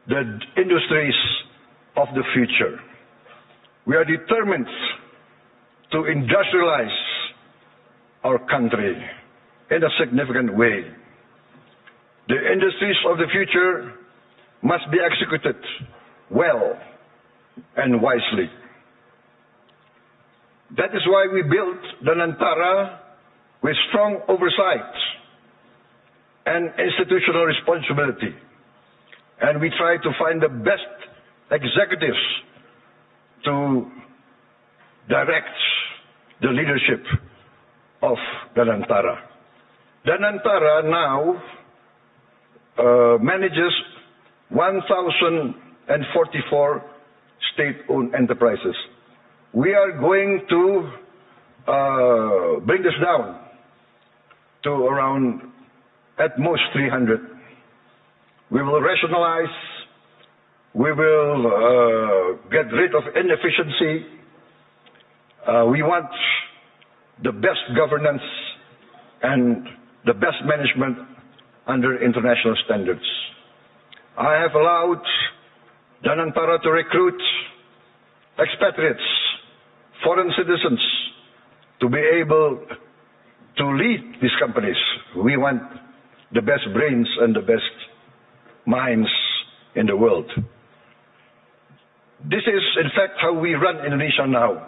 the industries of the future. We are determined to industrialize our country in a significant way. The industries of the future must be executed well and wisely. That is why we built Danantara with strong oversight and institutional responsibility. And we try to find the best executives to direct the leadership of Danantara. Danantara now manages 1,044 state-owned enterprises. We are going to bring this down to around at most 300. We will rationalize, we will get rid of inefficiency. We want the best governance and the best management under international standards. I have allowed Danantara to recruit expatriates, foreign citizens, to be able to lead these companies. We want the best brains and the best minds in the world. This is, in fact, how we run Indonesia now.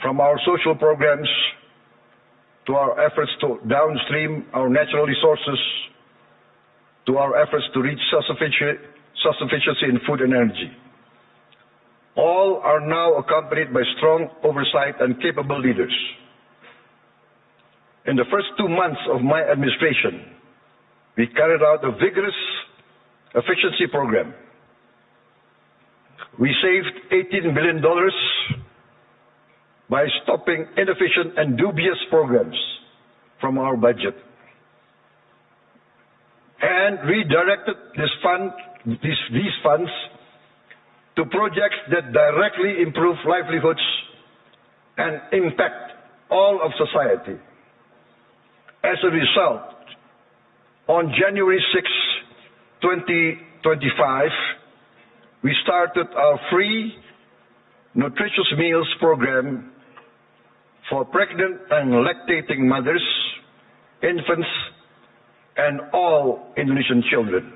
From our social programs to our efforts to downstream our natural resources, to our efforts to reach self-sufficiency in food and energy. All are now accompanied by strong oversight and capable leaders. In the first 2 months of my administration, we carried out a vigorous efficiency program. We saved $18 billion by stopping inefficient and dubious programs from our budget, and redirected these funds to projects that directly improve livelihoods and impact all of society. As a result, on January 6, 2025, we started our free nutritious meals program for pregnant and lactating mothers, infants, and all Indonesian children.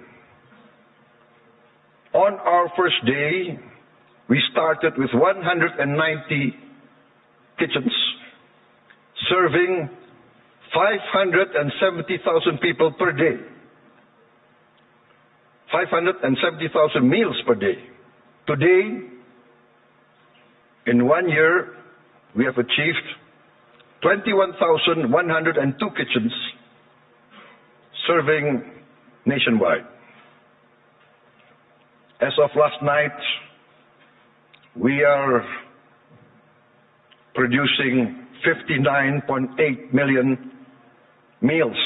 On our first day, we started with 190 kitchens, serving 570,000 people per day. 570,000 meals per day. Today, in 1 year, we have achieved 21,102 kitchens serving nationwide. As of last night, we are producing 59.8 million meals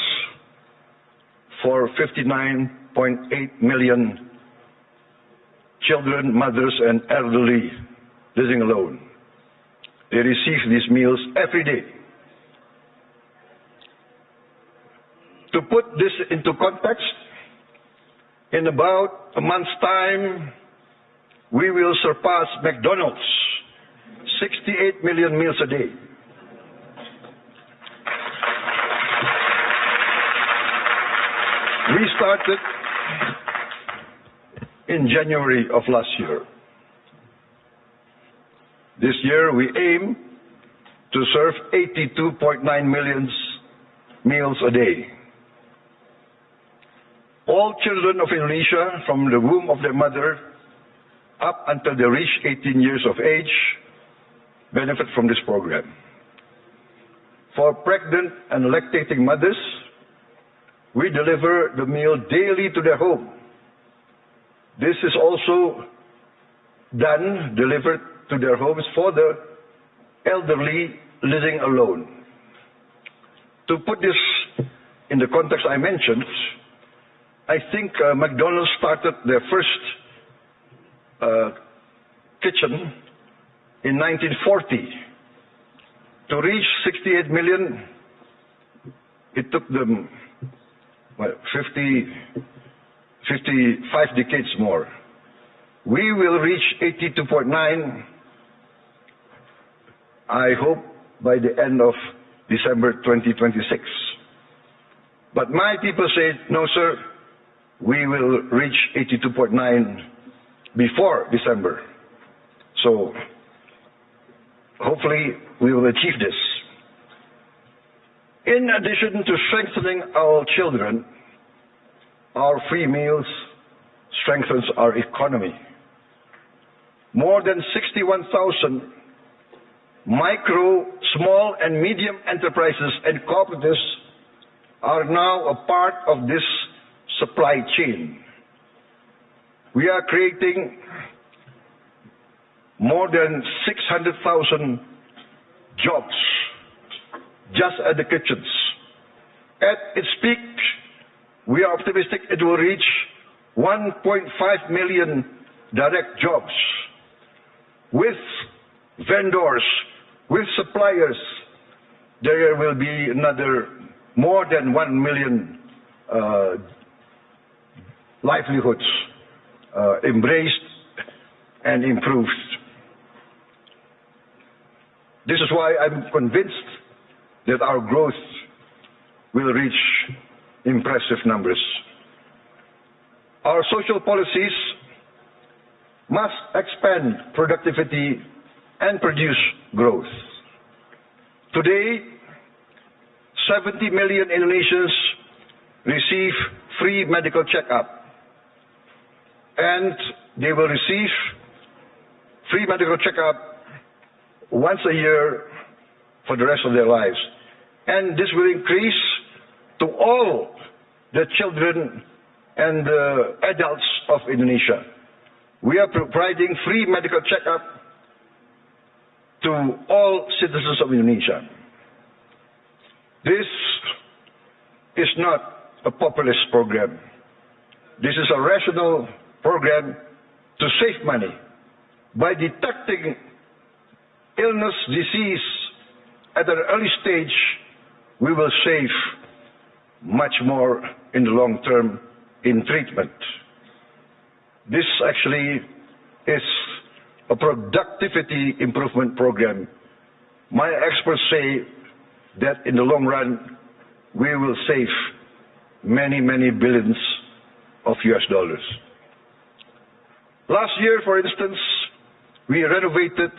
for 59.8 million children, mothers, and elderly living alone. They receive these meals every day. To put this into context, in about a month's time, we will surpass McDonald's, 68 million meals a day. We started in January of last year. This year, we aim to serve 82.9 million meals a day. All children of Indonesia, from the womb of their mother up until they reach 18 years of age, benefit from this program. For pregnant and lactating mothers, we deliver the meal daily to their home. This is also delivered to their homes for the elderly living alone. To put this in the context I mentioned, I think McDonald's started their first kitchen in 1940. To reach 68 million, it took them 55 decades more. We will reach 82.9, I hope, by the end of December 2026. But my people say, no sir, we will reach 82.9 before December. So hopefully we will achieve this. In addition to strengthening our children, our free meals strengthens our economy. More than 61,000 micro, small, and medium enterprises and cooperatives are now a part of this supply chain. We are creating more than 600,000 jobs just at the kitchens. At its peak, we are optimistic it will reach 1.5 million direct jobs. With vendors, with suppliers, there will be another more than 1 million livelihoods embraced and improved. This is why I'm convinced that our growth will reach impressive numbers. Our social policies must expand productivity and produce growth. Today, 70 million Indonesians receive free medical checkup, and they will receive free medical checkup once a year for the rest of their lives. And this will increase to all the children and the adults of Indonesia. We are providing free medical checkup to all citizens of Indonesia. This is not a populist program. This is a rational program to save money by detecting illness, disease, at an early stage, we will save much more in the long term in treatment. This actually is a productivity improvement program. My experts say that in the long run, we will save many, many billions of US dollars. Last year, for instance, we renovated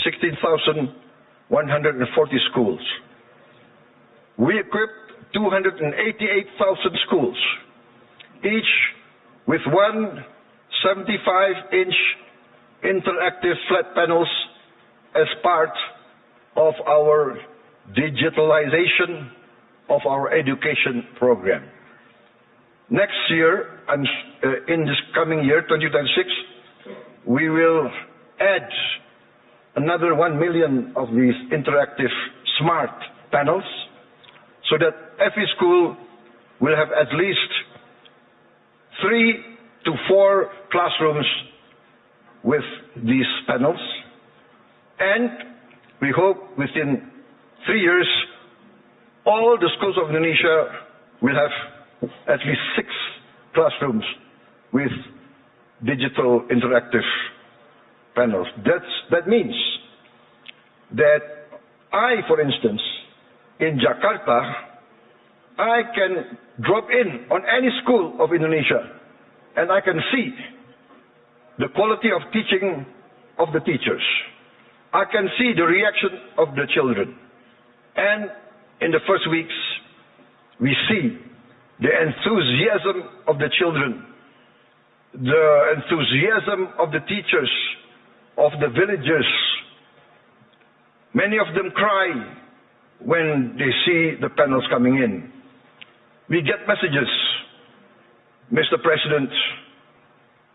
16,140 schools. We equipped 288,000 schools, each with 175-inch interactive flat panels as part of our digitalization of our education program. Next year, in this coming year, 2026, we will add another 1 million of these interactive smart panels so that every school will have at least 3 to 4 classrooms with these panels. And we hope within 3 years, all the schools of Indonesia will have at least 6 classrooms with digital interactive panels. That means that I, for instance, in Jakarta, I can drop in on any school of Indonesia and I can see the quality of teaching of the teachers. I can see the reaction of the children. And in the first weeks, we see the enthusiasm of the children, the enthusiasm of the teachers, of the villagers. Many of them cry when they see the panels coming in. We get messages, Mr. President,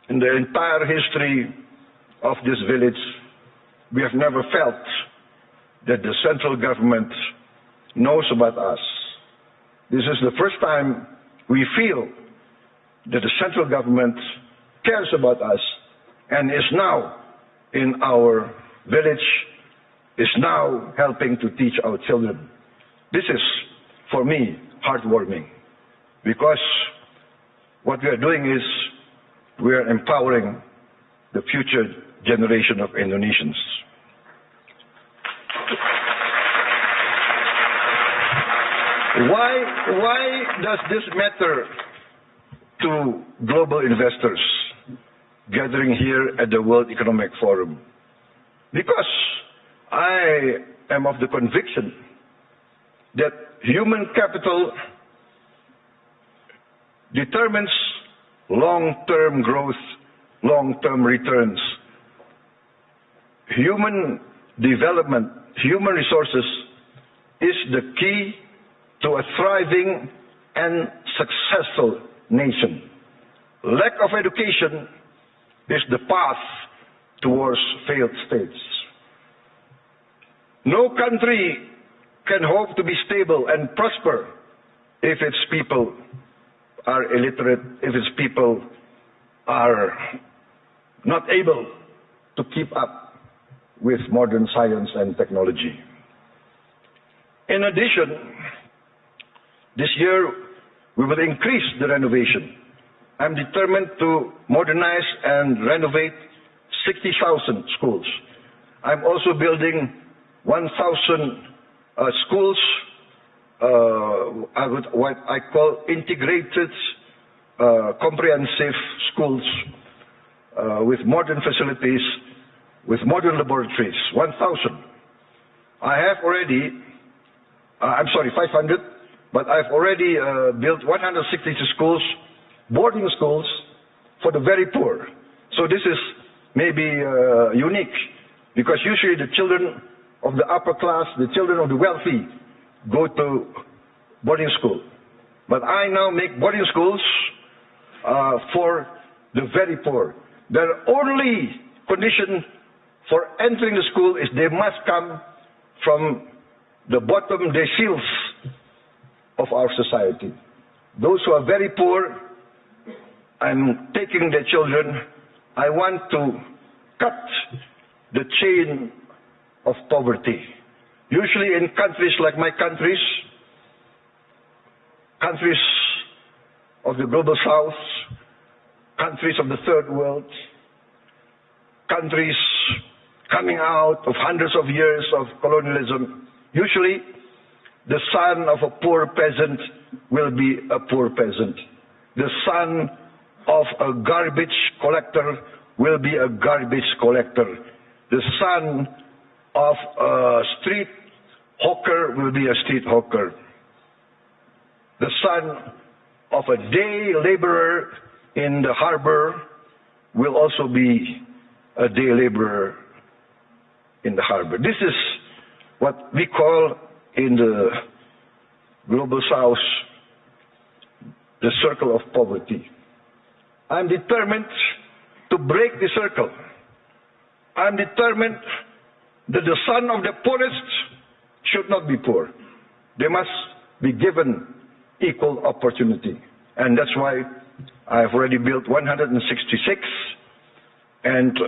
in the entire history of this village, we have never felt that the central government knows about us. This is the first time we feel that the central government cares about us and is now in our village, is now helping to teach our children. This is, for me, heartwarming, because what we are doing is we are empowering the future generation of Indonesians. Why does this matter to global investors gathering here at the World Economic Forum? Because I am of the conviction that human capital determines long-term growth, long-term returns. Human development, human resources is the key to a thriving and successful nation. Lack of education is the path towards failed states. No country can hope to be stable and prosper if its people are illiterate, if its people are not able to keep up with modern science and technology. In addition, this year we will increase the renovation. I'm determined to modernize and renovate 60,000 schools. I'm also building 1,000 schools, what I call integrated, comprehensive schools with modern facilities, with modern laboratories, 1,000. I have already, 500, but I've already built 160 schools, boarding schools for the very poor. So this is maybe unique, because usually the children of the upper class, the children of the wealthy, go to boarding school. But I now make boarding schools for the very poor. Their only condition for entering the school is they must come from the bottom deciles of our society. Those who are very poor, I'm taking their children. I want to cut the chain of poverty. Usually in countries like my countries of the global south, countries of the third world, countries coming out of hundreds of years of colonialism, usually the son of a poor peasant will be a poor peasant. The son of a garbage collector will be a garbage collector. The son of a street hawker will be a street hawker. The son of a day laborer in the harbor will also be a day laborer in the harbor. This is what we call in the global south the circle of poverty. I'm determined to break the circle. I'm determined that the son of the poorest should not be poor. They must be given equal opportunity. And that's why I've already built 166, and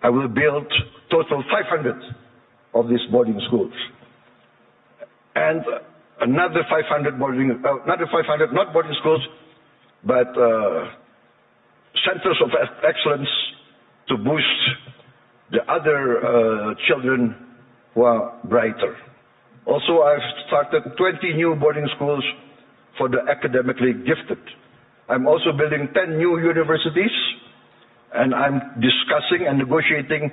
I will build total 500 of these boarding schools. And another 500 not boarding schools, but centers of excellence to boost the other children who are brighter. Also, I've started 20 new boarding schools for the academically gifted. I'm also building 10 new universities, and I'm discussing and negotiating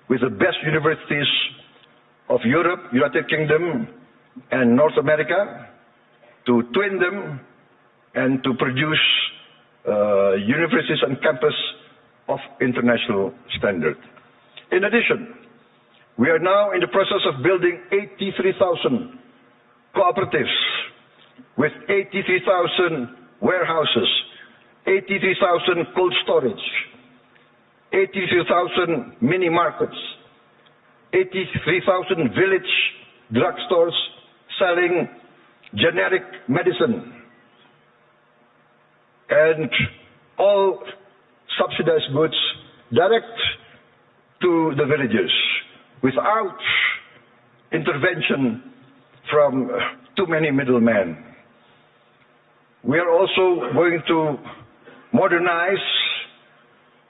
with the best universities of Europe, United Kingdom, and North America to twin them and to produce universities and campus of international standard. In addition, we are now in the process of building 83,000 cooperatives with 83,000 warehouses, 83,000 cold storage, 83,000 mini markets, 83,000 village drugstores selling generic medicine, and all subsidized goods direct to the villages without intervention from too many middlemen. We are also going to modernize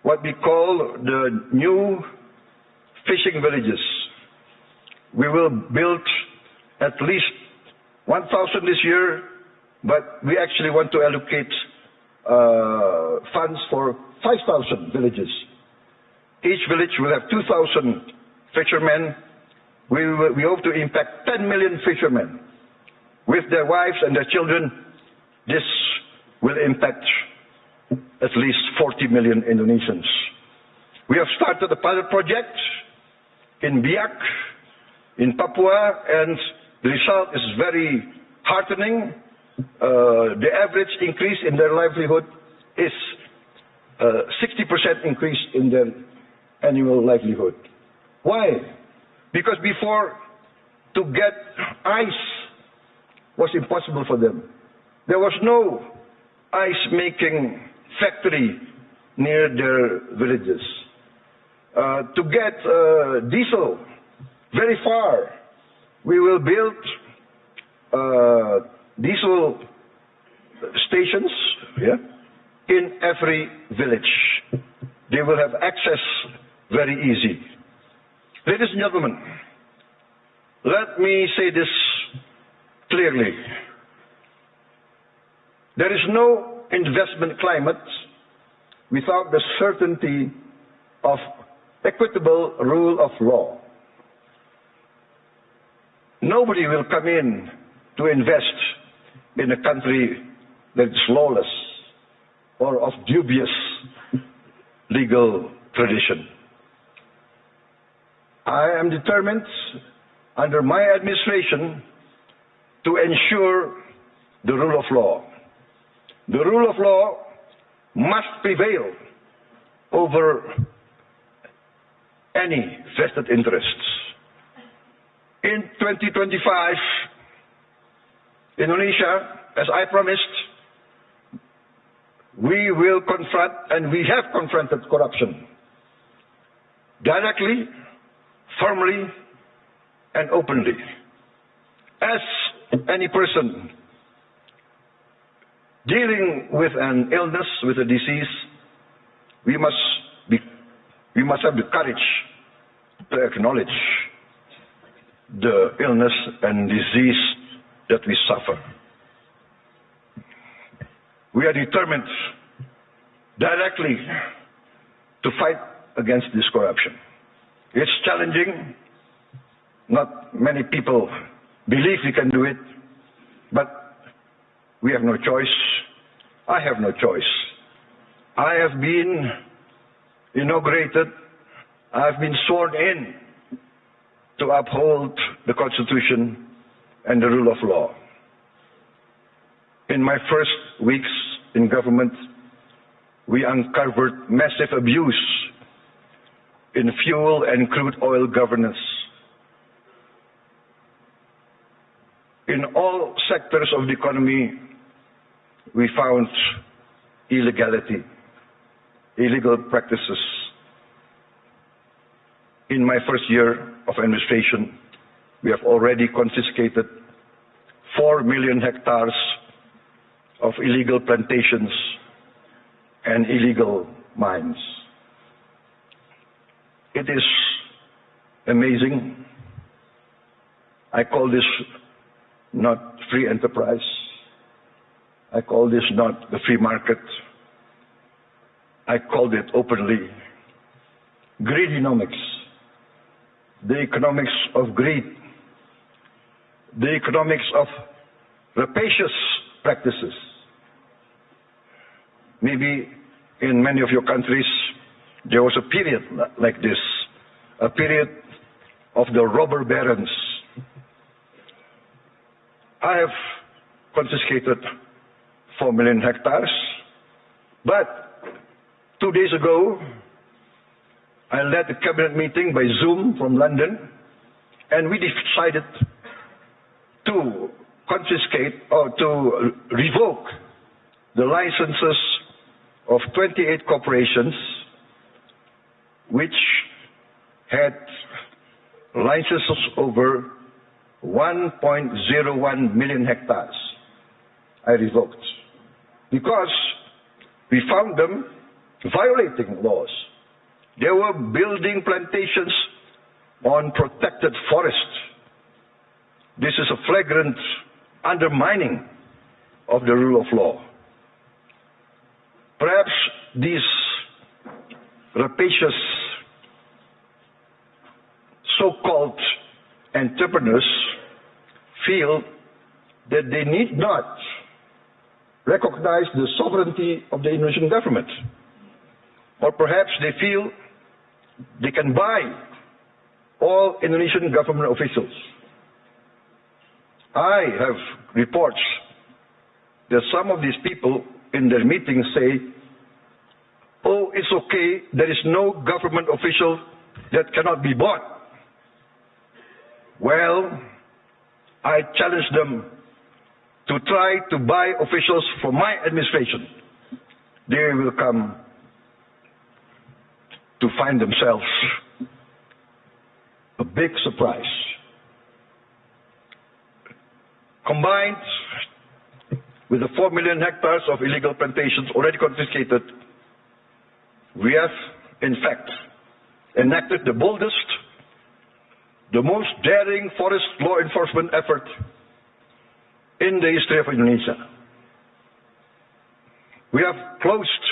what we call the new fishing villages. We will build at least 1,000 this year, but we actually want to allocate funds for 5,000 villages. Each village will have 2,000 fishermen. We hope to impact 10 million fishermen. With their wives and their children, this will impact at least 40 million Indonesians. We have started a pilot project in Biak, in Papua, and the result is very heartening. The average increase in their livelihood is 60% increase in their annual livelihood. Why? Because before, to get ice was impossible for them. There was no ice-making factory near their villages. To get diesel very far, we will build diesel stations in every village. They will have access very easy. Ladies and gentlemen, let me say this clearly. There is no investment climate without the certainty of equitable rule of law. Nobody will come in to invest in a country that is lawless or of dubious legal tradition. I am determined under my administration to ensure the rule of law. The rule of law must prevail over any vested interests. In 2025, Indonesia, as I promised, we will confront, and we have confronted corruption directly, firmly, and openly. As any person dealing with an illness, with a disease, we must have the courage to acknowledge the illness and disease that we suffer. We are determined directly to fight against this corruption. It's challenging. Not many people believe we can do it, but we have no choice. I have no choice. I have been inaugurated, I have been sworn in to uphold the Constitution and the rule of law. In my first weeks in government, we uncovered massive abuse in fuel and crude oil governance. In all sectors of the economy, we found illegality, illegal practices. In my first year of administration, we have already confiscated 4 million hectares of illegal plantations and illegal mines. It is amazing. I call this not free enterprise. I call this not the free market. I called it openly greedonomics, the economics of greed, the economics of rapacious practices. Maybe in many of your countries there was a period like this, a period of the robber barons. I have confiscated 4 million hectares, but 2 days ago I led a cabinet meeting by Zoom from London, and we decided to confiscate or to revoke the licenses of 28 corporations which had licenses over 1.01 million hectares. I revoked because we found them violating laws. They were building plantations on protected forest. This is a flagrant undermining of the rule of law. Perhaps these rapacious so-called entrepreneurs feel that they need not recognize the sovereignty of the Indonesian government. Or perhaps they feel they can buy all Indonesian government officials. I have reports that some of these people in their meetings say, oh, it's okay, there is no government official that cannot be bought. Well, I challenge them to try to buy officials for my administration. They will come to find themselves a big surprise. Combined with the 4 million hectares of illegal plantations already confiscated, we have, in fact, enacted the boldest, the most daring forest law enforcement effort in the history of Indonesia. We have closed,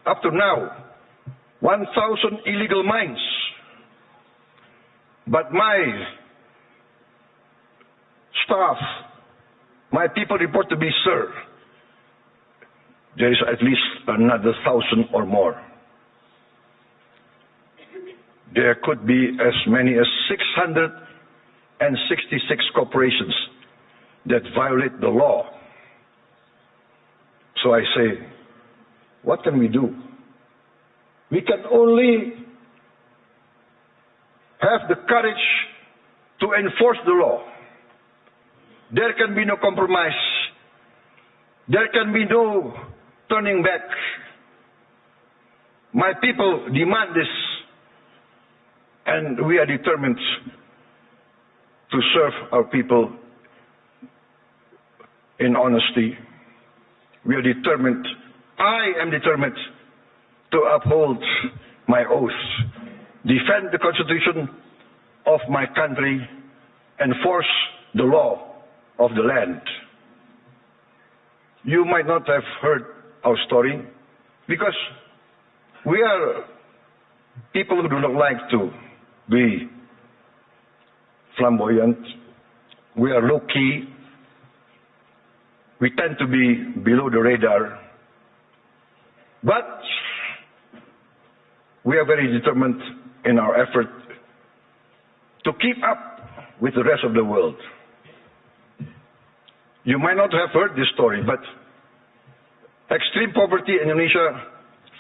up to now, 1,000 illegal mines. But my staff, my people report to me, sir, there is at least another 1,000 or more. There could be as many as 666 corporations that violate the law. So I say, what can we do? We can only have the courage to enforce the law. There can be no compromise. There can be no turning back. My people demand this, and we are determined to serve our people in honesty. We are determined, I am determined to uphold my oath, defend the Constitution of my country, enforce the law of the land. You might not have heard our story because we are people who do not like to be flamboyant. We are low-key. We tend to be below the radar. But we are very determined in our effort to keep up with the rest of the world. You might not have heard this story, but extreme poverty in Indonesia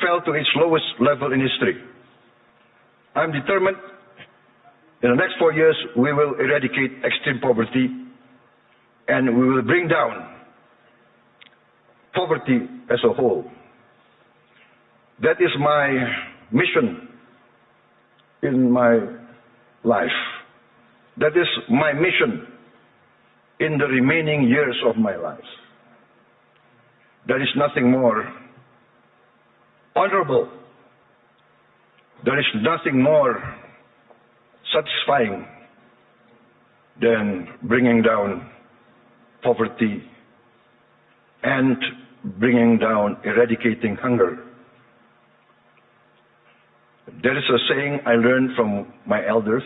fell to its lowest level in history. I'm determined in the next 4 years we will eradicate extreme poverty and we will bring down poverty as a whole. That is my mission in my life. That is my mission in the remaining years of my life. There is nothing more honorable. There is nothing more satisfying than bringing down poverty and bringing down, eradicating hunger. There is a saying I learned from my elders.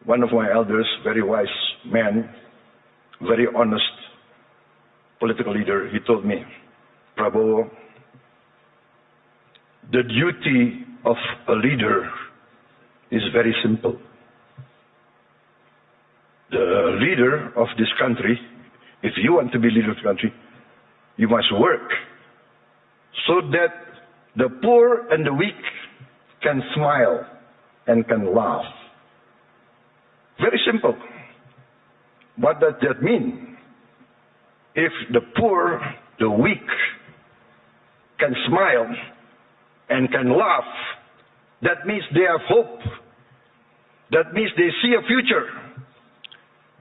One of my elders, very wise man, very honest political leader, he told me, Prabowo, the duty of a leader is very simple. The leader of this country, if you want to be leader of the country, you must work so that the poor and the weak can smile and can laugh. Very simple. What does that mean? If the poor, the weak can smile and can laugh, that means they have hope. That means they see a future.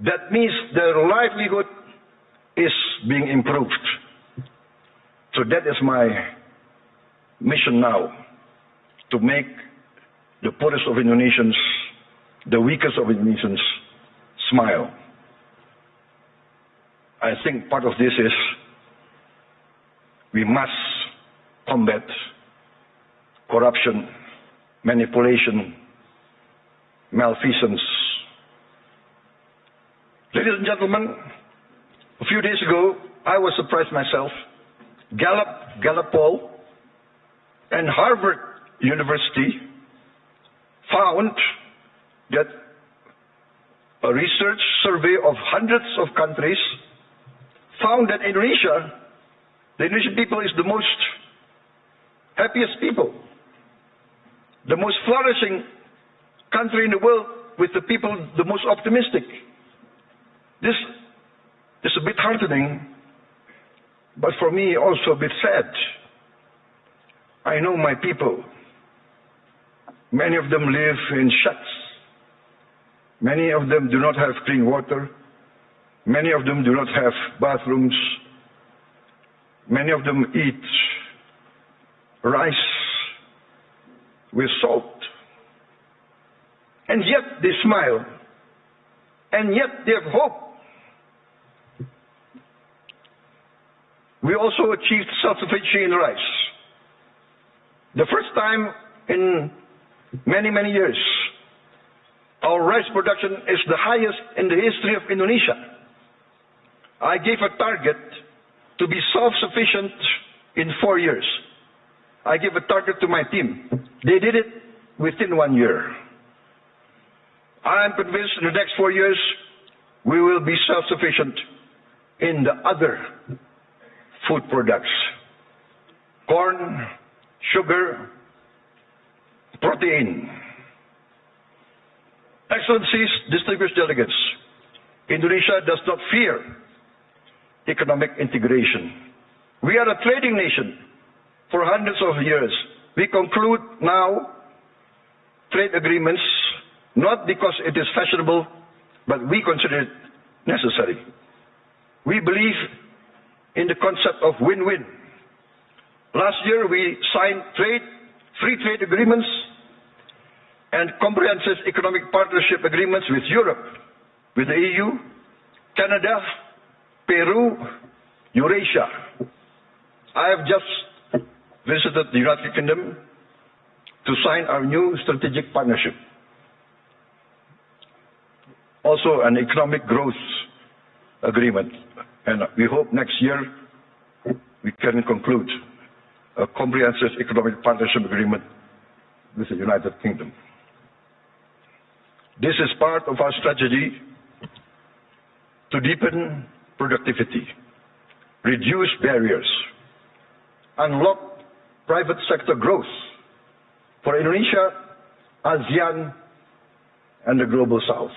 That means their livelihood is being improved. So that is my mission now, to make the poorest of Indonesians, the weakest of Indonesians, smile. I think part of this is we must combat corruption, manipulation, malfeasance. Ladies and gentlemen, a few days ago, I was surprised myself. Gallup poll and Harvard University found that a research survey of hundreds of countries found that Indonesia, the Indonesian people is the most happiest people, the most flourishing country in the world with the people the most optimistic. This is a bit heartening, but for me also a bit sad. I know my people. Many of them live in shacks. Many of them do not have clean water. Many of them do not have bathrooms. Many of them eat rice with salt. And yet they smile. And yet they have hope. We also achieved self-sufficiency in rice. The first time in many, many years, our rice production is the highest in the history of Indonesia. I gave a target to be self-sufficient in 4 years. I gave a target to my team. They did it within 1 year. I am convinced in the next 4 years, we will be self-sufficient in the other food products. Corn, sugar, protein. Excellencies, distinguished delegates, Indonesia does not fear economic integration. We are a trading nation for hundreds of years. We conclude now trade agreements not because it is fashionable, but we consider it necessary. We believe in the concept of win-win. Last year, we signed free trade agreements and comprehensive economic partnership agreements with Europe, with the EU, Canada, Peru, Eurasia. I have just visited the United Kingdom to sign our new strategic partnership. Also an economic growth agreement, and we hope next year we can conclude a comprehensive economic partnership agreement with the United Kingdom. This is part of our strategy to deepen productivity, reduce barriers, unlock private sector growth for Indonesia, ASEAN, and the Global South.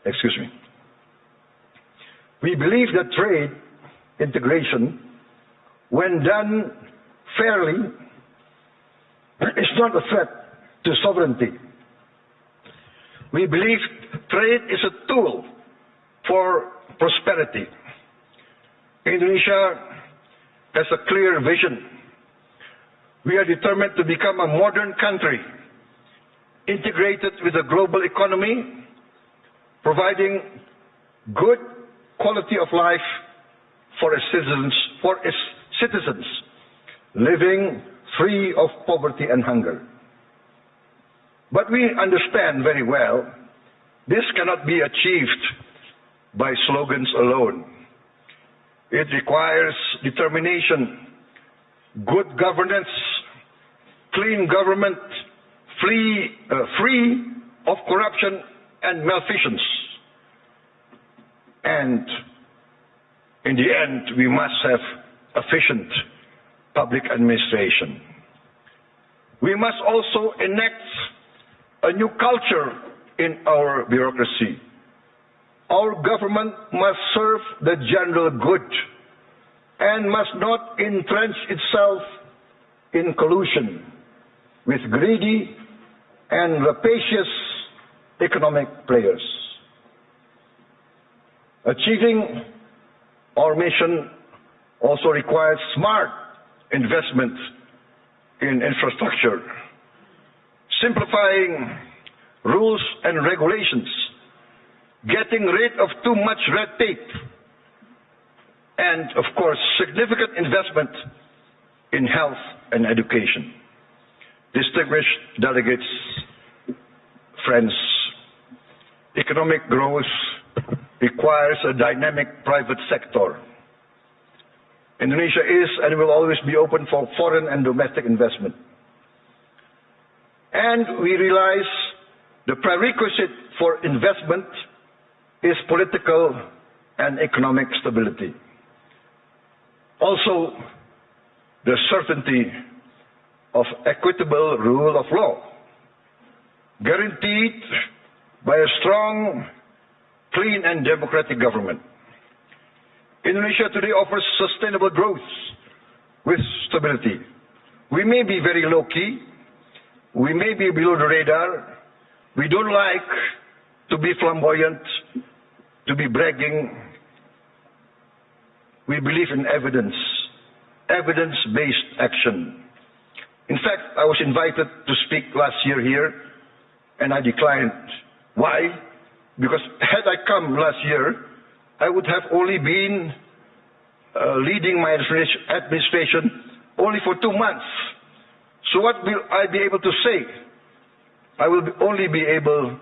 Excuse me. We believe that trade integration, when done fairly, is not a threat to sovereignty. We believe trade is a tool for prosperity. Indonesia has a clear vision. We are determined to become a modern country, integrated with the global economy, providing good quality of life for its citizens, living free of poverty and hunger. But we understand very well this cannot be achieved by slogans alone. It requires determination, good governance, clean government, free of corruption and malfeasance. And in the end, we must have efficient public administration. We must also enact a new culture in our bureaucracy. Our government must serve the general good and must not entrench itself in collusion with greedy and rapacious economic players. Achieving our mission also requires smart investment in infrastructure, simplifying rules and regulations, getting rid of too much red tape, and of course, significant investment in health and education. Distinguished delegates, friends, economic growth requires a dynamic private sector. Indonesia is and will always be open for foreign and domestic investment. And we realize the prerequisite for investment is political and economic stability. Also, the certainty of equitable rule of law, guaranteed by a strong, clean and democratic government. Indonesia today offers sustainable growth with stability. We may be very low-key, we may be below the radar, we don't like to be flamboyant, to be bragging. We believe in evidence, evidence-based action. In fact, I was invited to speak last year here, and I declined. Why? Because had I come last year, I would have only been leading my administration only for 2 months. So what will I be able to say? I will only be able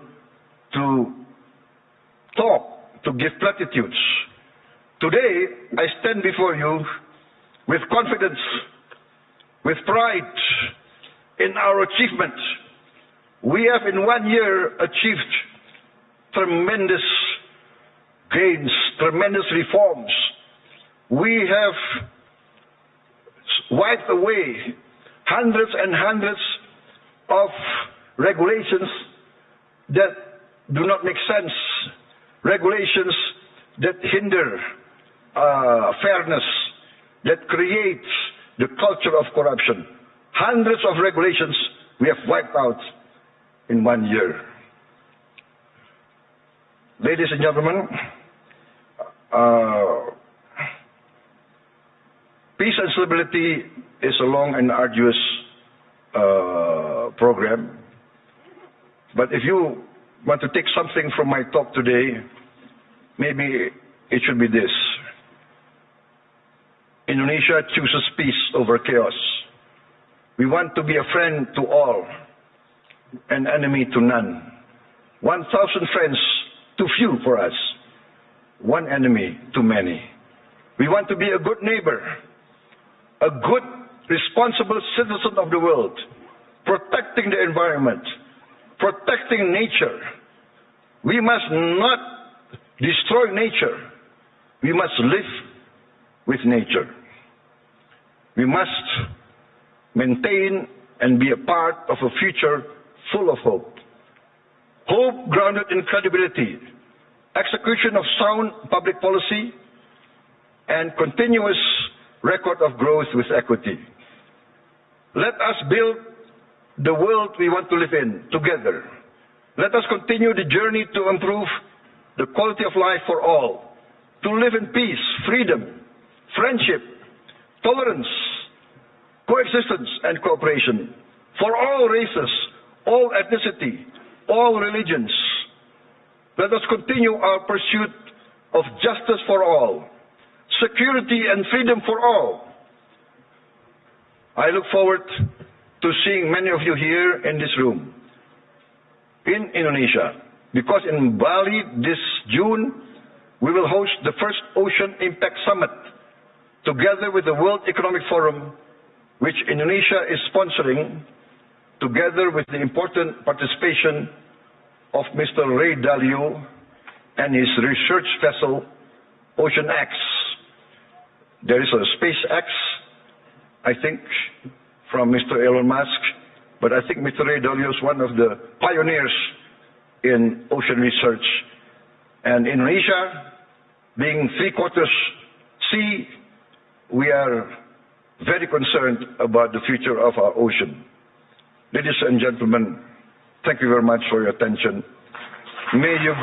to talk, to give platitudes. Today, I stand before you with confidence, with pride in our achievement. We have in 1 year achieved tremendous gains, tremendous reforms. We have wiped away hundreds and hundreds of regulations that do not make sense, regulations that hinder fairness, that create the culture of corruption. Hundreds of regulations we have wiped out in 1 year. Ladies and gentlemen, peace and stability is a long and arduous program. But if you want to take something from my talk today, maybe it should be this. Indonesia chooses peace over chaos. We want to be a friend to all, an enemy to none. 1,000 friends too few for us, one enemy too many. We want to be a good neighbor, a good, responsible citizen of the world, protecting the environment, protecting nature. We must not destroy nature. We must live with nature. We must maintain and be a part of a future full of hope. Hope grounded in credibility, execution of sound public policy, and continuous record of growth with equity. Let us build the world we want to live in together. Let us continue the journey to improve the quality of life for all, to live in peace, freedom, friendship, tolerance, coexistence, and cooperation for all races, all ethnicity, all religions. Let us continue our pursuit of justice for all, security and freedom for all. I look forward to seeing many of you here in this room, in Indonesia, because in Bali this June, we will host the first Ocean Impact Summit, together with the World Economic Forum, which Indonesia is sponsoring, together with the important participation of Mr. Reley and his research vessel, Ocean X. There is a SpaceX, I think, from Mr. Elon Musk, but I think Mr. Reley is one of the pioneers in ocean research. And Indonesia, being 3/4 sea, we are very concerned about the future of our ocean. Ladies and gentlemen, thank you very much for your attention. May you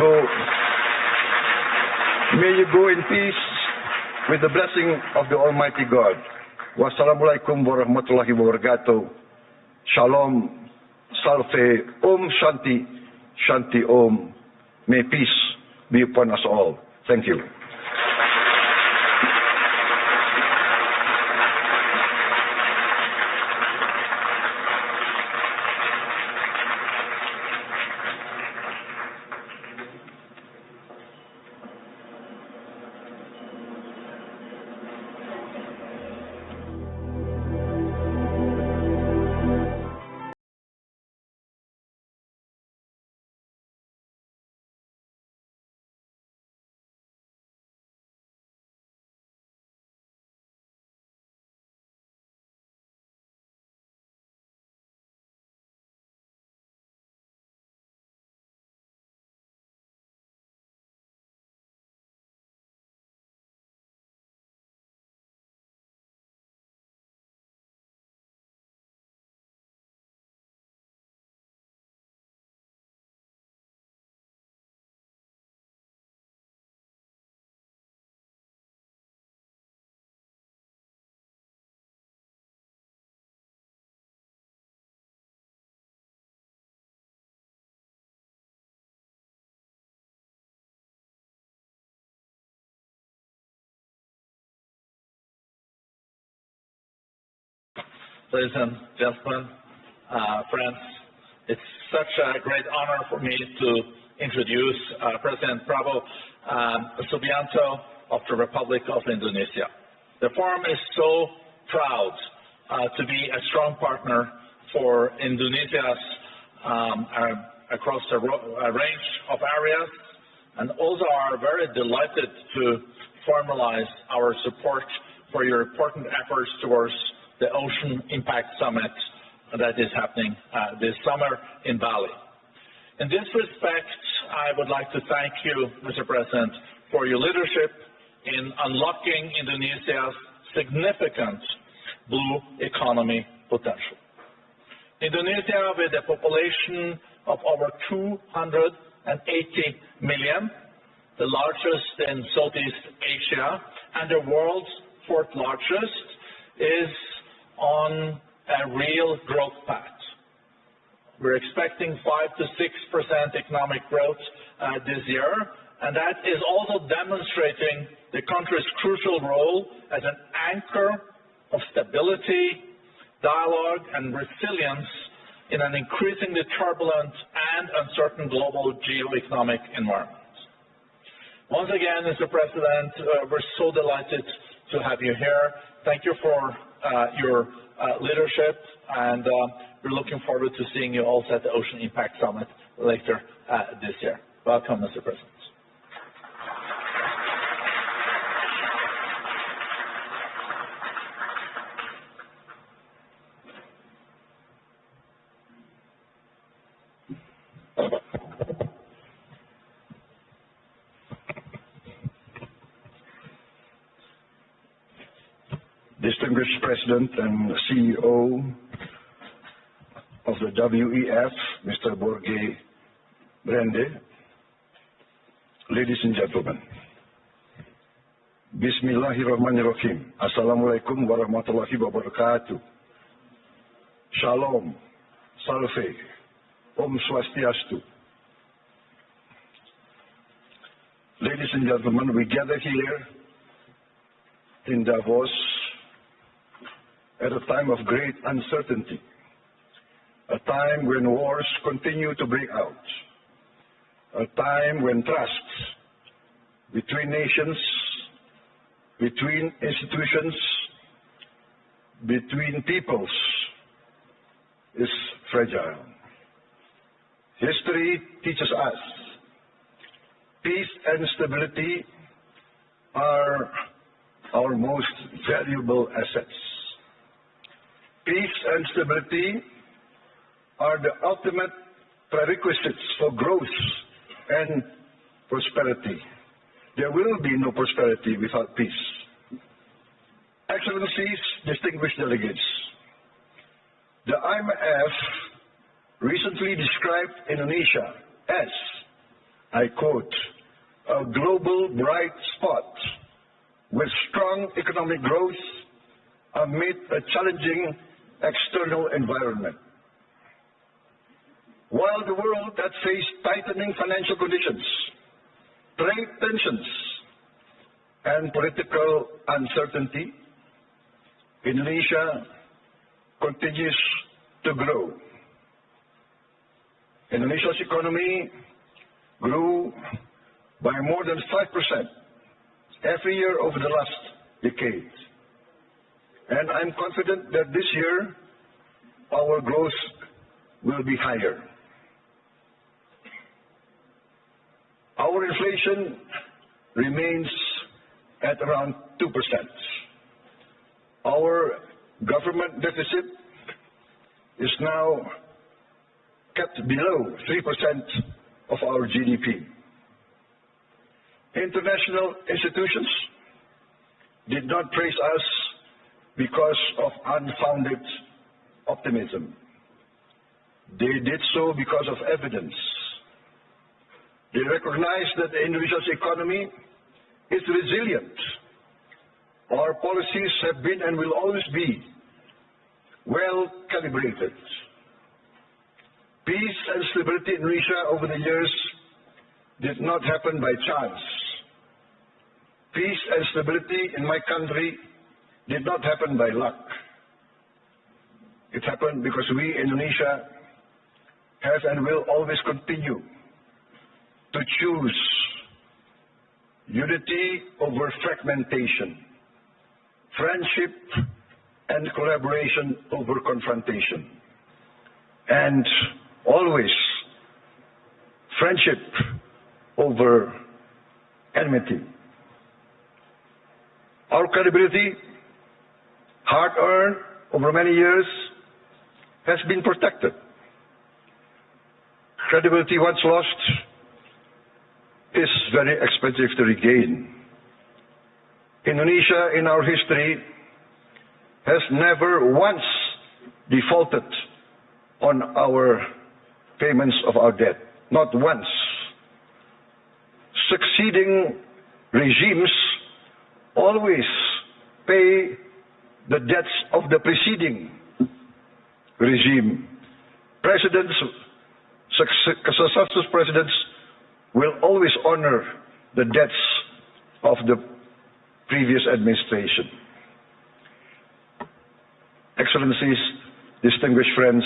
go in peace with the blessing of the Almighty God. Wassalamualaikum warahmatullahi wabarakatuh. Shalom, salve, Om Shanti, Shanti Om. May peace be upon us all. Thank you. Ladies and gentlemen, friends, it's such a great honor for me to introduce President Prabowo Subianto of the Republic of Indonesia. The Forum is so proud to be a strong partner for Indonesia's across a range of areas, and also are very delighted to formalize our support for your important efforts towards the Ocean Impact Summit that is happening this summer in Bali. In this respect, I would like to thank you, Mr. President, for your leadership in unlocking Indonesia's significant blue economy potential. Indonesia, with a population of over 280 million, the largest in Southeast Asia, and the world's fourth largest, is on a real growth path. We're expecting 5 to 6% economic growth this year, and that is also demonstrating the country's crucial role as an anchor of stability, dialogue, and resilience in an increasingly turbulent and uncertain global geo-economic environment. Once again, Mr. President, we're so delighted to have you here. Thank you for your leadership, and we're looking forward to seeing you also at the Ocean Impact Summit later this year. Welcome, Mr. President. Distinguished President and CEO of the WEF, Mr. Borge Brande, ladies and gentlemen, Bismillahirrahmanirrahim. Assalamualaikum warahmatullahi wabarakatuh. Shalom, Salve, Om Swastiastu. Ladies and gentlemen, we gather here in Davos at a time of great uncertainty, a time when wars continue to break out, a time when trust between nations, between institutions, between peoples is fragile. History teaches us peace and stability are our most valuable assets. Peace and stability are the ultimate prerequisites for growth and prosperity. There will be no prosperity without peace. Excellencies, distinguished delegates, the IMF recently described Indonesia as, I quote, a global bright spot with strong economic growth amid a challenging external environment. While the world had faced tightening financial conditions, trade tensions, and political uncertainty, Indonesia continues to grow. Indonesia's economy grew by more than 5% every year over the last decade. And I'm confident that this year our growth will be higher. Our inflation remains at around 2%. Our government deficit is now kept below 3% of our GDP. International institutions did not praise us because of unfounded optimism. They did so because of evidence. They recognize that Indonesia's economy is resilient. Our policies have been and will always be well calibrated. Peace and stability in Indonesia over the years did not happen by chance. Peace and stability in my country did not happen by luck. It happened because we, Indonesia, have and will always continue to choose unity over fragmentation, friendship and collaboration over confrontation, and always friendship over enmity. Our credibility, hard-earned over many years, has been protected. Credibility once lost is very expensive to regain. Indonesia, in our history, has never once defaulted on our payments of our debt. Not once. Succeeding regimes always pay the debts of the preceding regime. Successive presidents will always honor the debts of the previous administration. Excellencies, distinguished friends,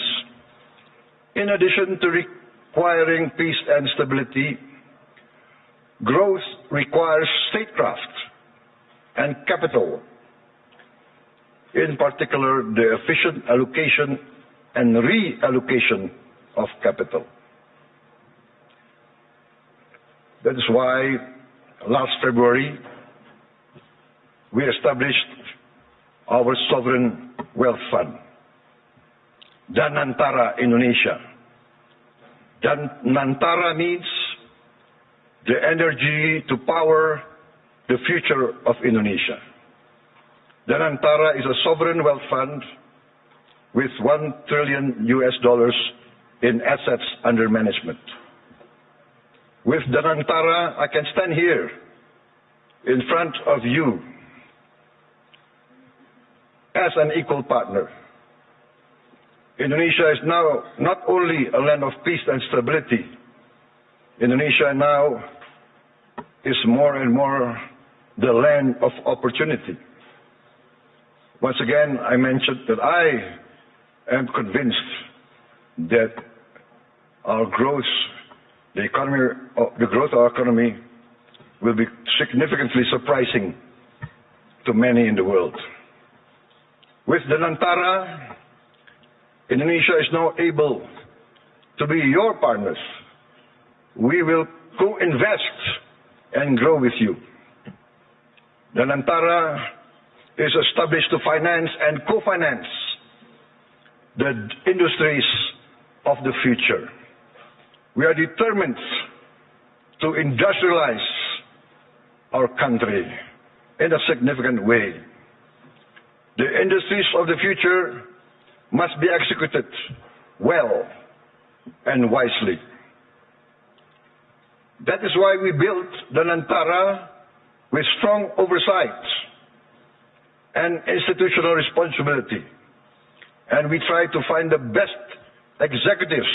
in addition to requiring peace and stability, growth requires statecraft and capital, in particular the efficient allocation and reallocation of capital. That is why last February we established our Sovereign Wealth Fund, Danantara Indonesia. Danantara means the energy to power the future of Indonesia. Danantara is a sovereign wealth fund with $1 trillion in assets under management. With Danantara, I can stand here in front of you as an equal partner. Indonesia is now not only a land of peace and stability. Indonesia now is more and more the land of opportunity. Once again, I mentioned that I am convinced that our growth, the growth of our economy will be significantly surprising to many in the world. With Danantara, Indonesia is now able to be your partners. We will co-invest and grow with you. Danantara is established to finance and co-finance the industries of the future. We are determined to industrialize our country in a significant way. The industries of the future must be executed well and wisely. That is why we built Danantara with strong oversight and institutional responsibility. And we try to find the best executives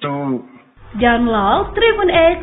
to download Tribun X